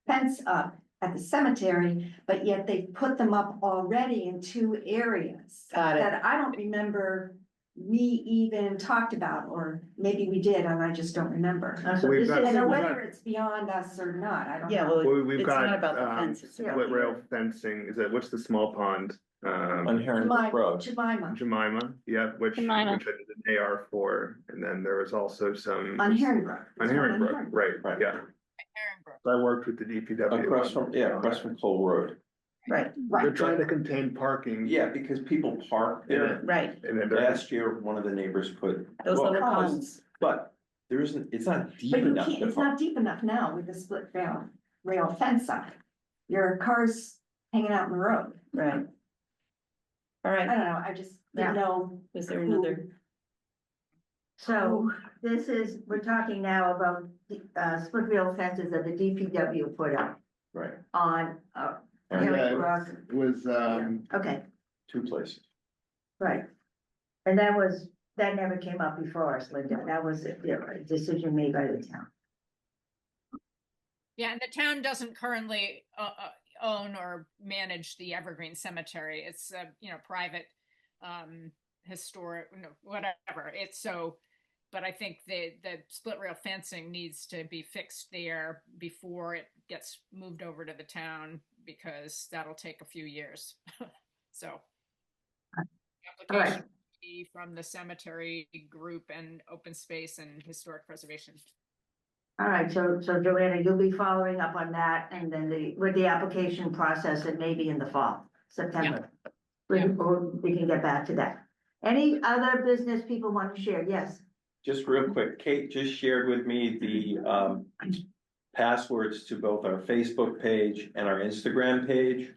Speaker 6: fence up. at the cemetery, but yet they put them up already in 2 areas.
Speaker 3: Got it.
Speaker 6: That I don't remember we even talked about, or maybe we did, and I just don't remember.
Speaker 2: So
Speaker 7: We've
Speaker 2: this
Speaker 7: got-
Speaker 6: I
Speaker 2: is,
Speaker 6: know
Speaker 7: we've
Speaker 6: whether it's beyond us or not, I don't
Speaker 3: Yeah,
Speaker 6: know.
Speaker 3: well,
Speaker 7: We've
Speaker 3: it's
Speaker 7: got,
Speaker 3: not about the fence, it's about
Speaker 7: split
Speaker 3: the-
Speaker 7: rail fencing, is that, what's the small pond?
Speaker 4: On Heron
Speaker 6: Jemima,
Speaker 4: Road.
Speaker 6: Jemima,
Speaker 7: Jemima, yeah, which I did
Speaker 1: Jemima.
Speaker 7: an AR for, and then there was also some.
Speaker 6: on Herringbrook.
Speaker 7: On Herringbrook, right,
Speaker 4: Right.
Speaker 7: yeah,
Speaker 5: Herringbrook.
Speaker 7: so I worked with the DPW.
Speaker 4: Across from, yeah, across from Cole Road.
Speaker 3: Right,
Speaker 7: They're trying to contain parking.
Speaker 4: Yeah, because people park there.
Speaker 3: right,
Speaker 7: And then they're,
Speaker 4: Last year, one of the neighbors put.
Speaker 3: those
Speaker 4: well,
Speaker 3: little
Speaker 6: cones.
Speaker 3: cones.
Speaker 4: But there isn't, it's not deep
Speaker 6: But you
Speaker 4: enough
Speaker 6: can't,
Speaker 4: to
Speaker 6: it's
Speaker 4: park.
Speaker 6: not deep enough now with the split rail fence up. Your car's hanging out in the road.
Speaker 3: Right. All
Speaker 6: I
Speaker 3: right,
Speaker 6: don't know, I just didn't know.
Speaker 3: is there another?
Speaker 2: so this is, we're talking now about, split rail fences that the DPW put up
Speaker 4: Right.
Speaker 2: on,
Speaker 4: And
Speaker 7: yeah,
Speaker 2: Herring
Speaker 7: it
Speaker 2: Brook.
Speaker 7: was,
Speaker 2: Okay,
Speaker 4: two places.
Speaker 2: right. And that never came up before us, Linda. That was a decision made by the town.
Speaker 5: Yeah, and the town doesn't currently own or manage the Evergreen Cemetery. It's a, private, historic, whatever. It's so, but I think the split rail fencing needs to be fixed there before it gets moved over to the town, because that'll take a few years. So.
Speaker 2: All right.
Speaker 5: Application will be from the cemetery group and open space and historic preservation.
Speaker 2: All right, so Joanna, you'll be following up on that and then with the application process and maybe in the fall, September. Or we can get back to that. Any other business people want to share? Yes.
Speaker 4: Just real quick, Kate just shared with me the passwords to both our Facebook page and our Instagram page.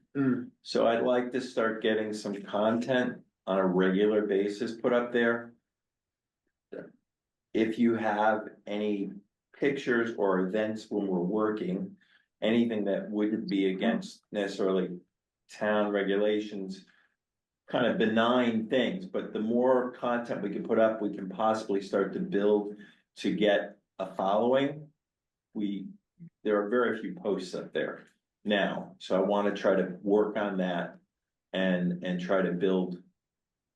Speaker 4: So I'd like to start getting some content on a regular basis put up there. If you have any pictures or events when we're working, anything that wouldn't be against necessarily town regulations, kind of benign things, but the more content we can put up, we can possibly start to build to get a following. There are very few posts up there now, so I want to try to work on that and try to build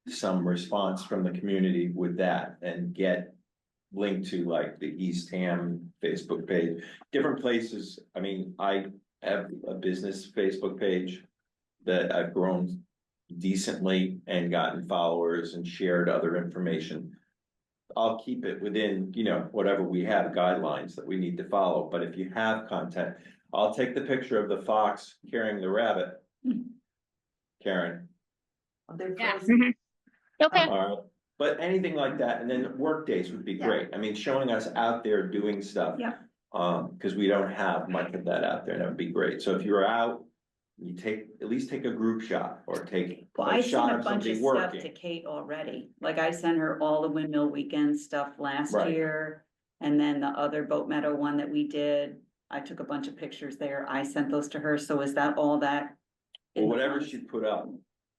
Speaker 4: some response from the community with that and get linked to like the East Ham Facebook page, different places. I mean, I have a business Facebook page that I've grown decently and gotten followers and shared other information. I'll keep it within, whatever we have guidelines that we need to follow, but if you have content, I'll take the picture of the fox carrying the rabbit. Karen,
Speaker 6: They're
Speaker 5: Yeah.
Speaker 6: frozen.
Speaker 1: Okay,
Speaker 4: but anything like that, and then work days would be
Speaker 2: Yeah.
Speaker 4: great. I mean, showing us out there doing stuff.
Speaker 6: Yeah.
Speaker 4: Cause we don't have much of that out there, and that would be great. So if you're out, you at least take a group shot or take
Speaker 3: Well,
Speaker 4: a
Speaker 3: I
Speaker 4: shot
Speaker 3: sent a
Speaker 4: of
Speaker 3: bunch of
Speaker 4: somebody
Speaker 3: stuff to
Speaker 4: working.
Speaker 3: Kate already, like I sent her all the Windmill Weekend stuff last
Speaker 4: Right.
Speaker 3: year. And then the other Boat Meadow one that we did, I took a bunch of pictures there, I sent those to her, so is that all that?
Speaker 4: Well,
Speaker 3: in the
Speaker 4: whatever
Speaker 3: funds?
Speaker 4: she put up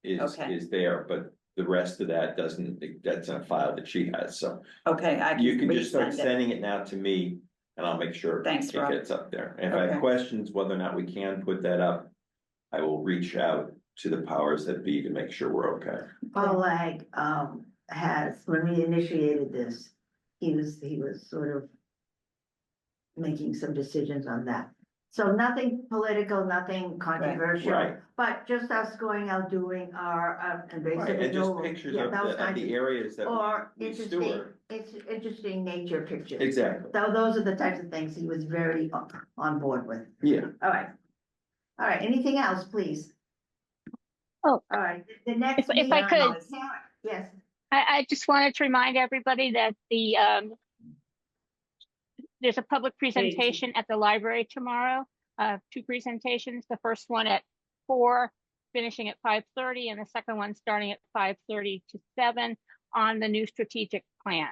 Speaker 3: Okay.
Speaker 4: is there, but the rest of that that's in a file that she has, so.
Speaker 3: Okay, I
Speaker 4: You
Speaker 3: can
Speaker 4: can just start
Speaker 3: resend it.
Speaker 4: sending it now to me and I'll make sure
Speaker 3: Thanks,
Speaker 4: it
Speaker 3: Rob.
Speaker 4: gets up there. And if I
Speaker 3: Okay.
Speaker 4: have questions whether or not we can put that up, I will reach out to the powers that be to make sure we're okay.
Speaker 2: Paul Lag, when we initiated this, he was sort of making some decisions on that. So nothing political, nothing controversial,
Speaker 4: Right.
Speaker 2: but just us going out doing our invasive
Speaker 4: And just
Speaker 2: renewal.
Speaker 4: pictures
Speaker 2: Yeah,
Speaker 4: of
Speaker 2: those kinds
Speaker 4: the areas that
Speaker 2: Or
Speaker 4: we
Speaker 2: interesting,
Speaker 4: steward.
Speaker 2: it's interesting nature pictures.
Speaker 4: Exactly,
Speaker 2: So those are the types of things he was very on board with.
Speaker 4: yeah.
Speaker 2: All right. All right, anything else, please?
Speaker 1: Oh.
Speaker 2: All right, the next.
Speaker 1: If I
Speaker 2: meeting-
Speaker 1: could.
Speaker 2: Yes,
Speaker 1: I just wanted to remind everybody that there's a public presentation at the library tomorrow, 2 presentations, the first one at 4, finishing at 5:30, and the second one starting at 5:30 to 7 on the new strategic plan.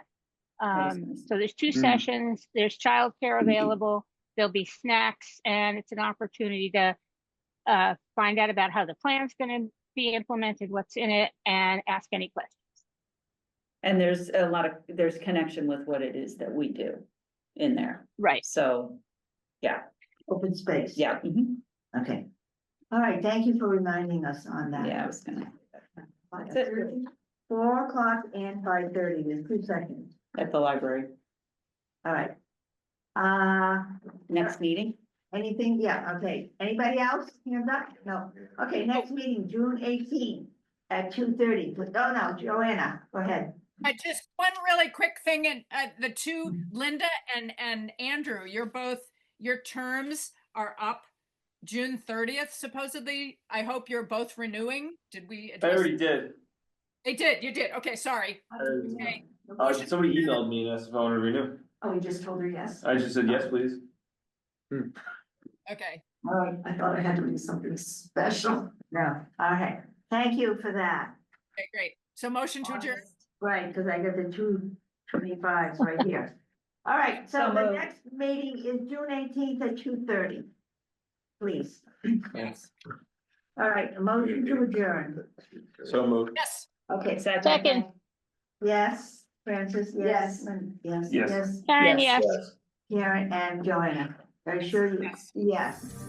Speaker 3: That is nice.
Speaker 1: So there's 2 sessions, there's childcare available, there'll be snacks, and it's an opportunity to find out about how the plan's gonna be implemented, what's in it, and ask any questions.
Speaker 3: And there's connection with what it is that we do in there,
Speaker 1: Right.
Speaker 3: so, yeah,
Speaker 2: open space.
Speaker 3: yeah. Mhm.
Speaker 2: Okay. All right, thank you for reminding us on that.
Speaker 3: Yeah, I was gonna,
Speaker 2: 5:30, 4 o'clock and 5:30, there's 2 seconds.
Speaker 3: at the library,
Speaker 2: All right.
Speaker 3: next meeting.
Speaker 2: Anything? Yeah, okay. Anybody else? Hands up? No. Okay, next meeting, June 18th at 2:30. Oh, no, Joanna, go ahead.
Speaker 5: Just one really quick thing, and the two, Linda and Andrew, your terms are up June 30th supposedly. I hope you're both renewing. Did we?
Speaker 8: I
Speaker 5: address-
Speaker 8: already did.
Speaker 5: They did, you did. Okay, sorry. Okay.
Speaker 8: Somebody emailed me and asked if I want to renew.
Speaker 6: Oh, you just told her yes?
Speaker 8: I just said, yes, please.
Speaker 5: Okay.
Speaker 2: All right.
Speaker 6: I thought I had to do something special.
Speaker 2: No, okay. Thank you for that.
Speaker 5: Okay, great. So motion to adjourn.
Speaker 2: Right, because I got the 225s right here. All right, so
Speaker 3: So
Speaker 2: the
Speaker 3: moved.
Speaker 2: next meeting is June 18th at 2:30. Please.
Speaker 5: Yes.
Speaker 2: All right, a motion to adjourn.
Speaker 4: So moved.
Speaker 5: Yes.
Speaker 2: Okay.
Speaker 1: Second.
Speaker 2: Yes, Francis, yes,
Speaker 6: Yes.
Speaker 2: yes,
Speaker 8: Yes.
Speaker 2: yes,
Speaker 1: Karen, yes.
Speaker 2: Karen and Joanna. Are you sure?
Speaker 5: Yes.
Speaker 2: Yes.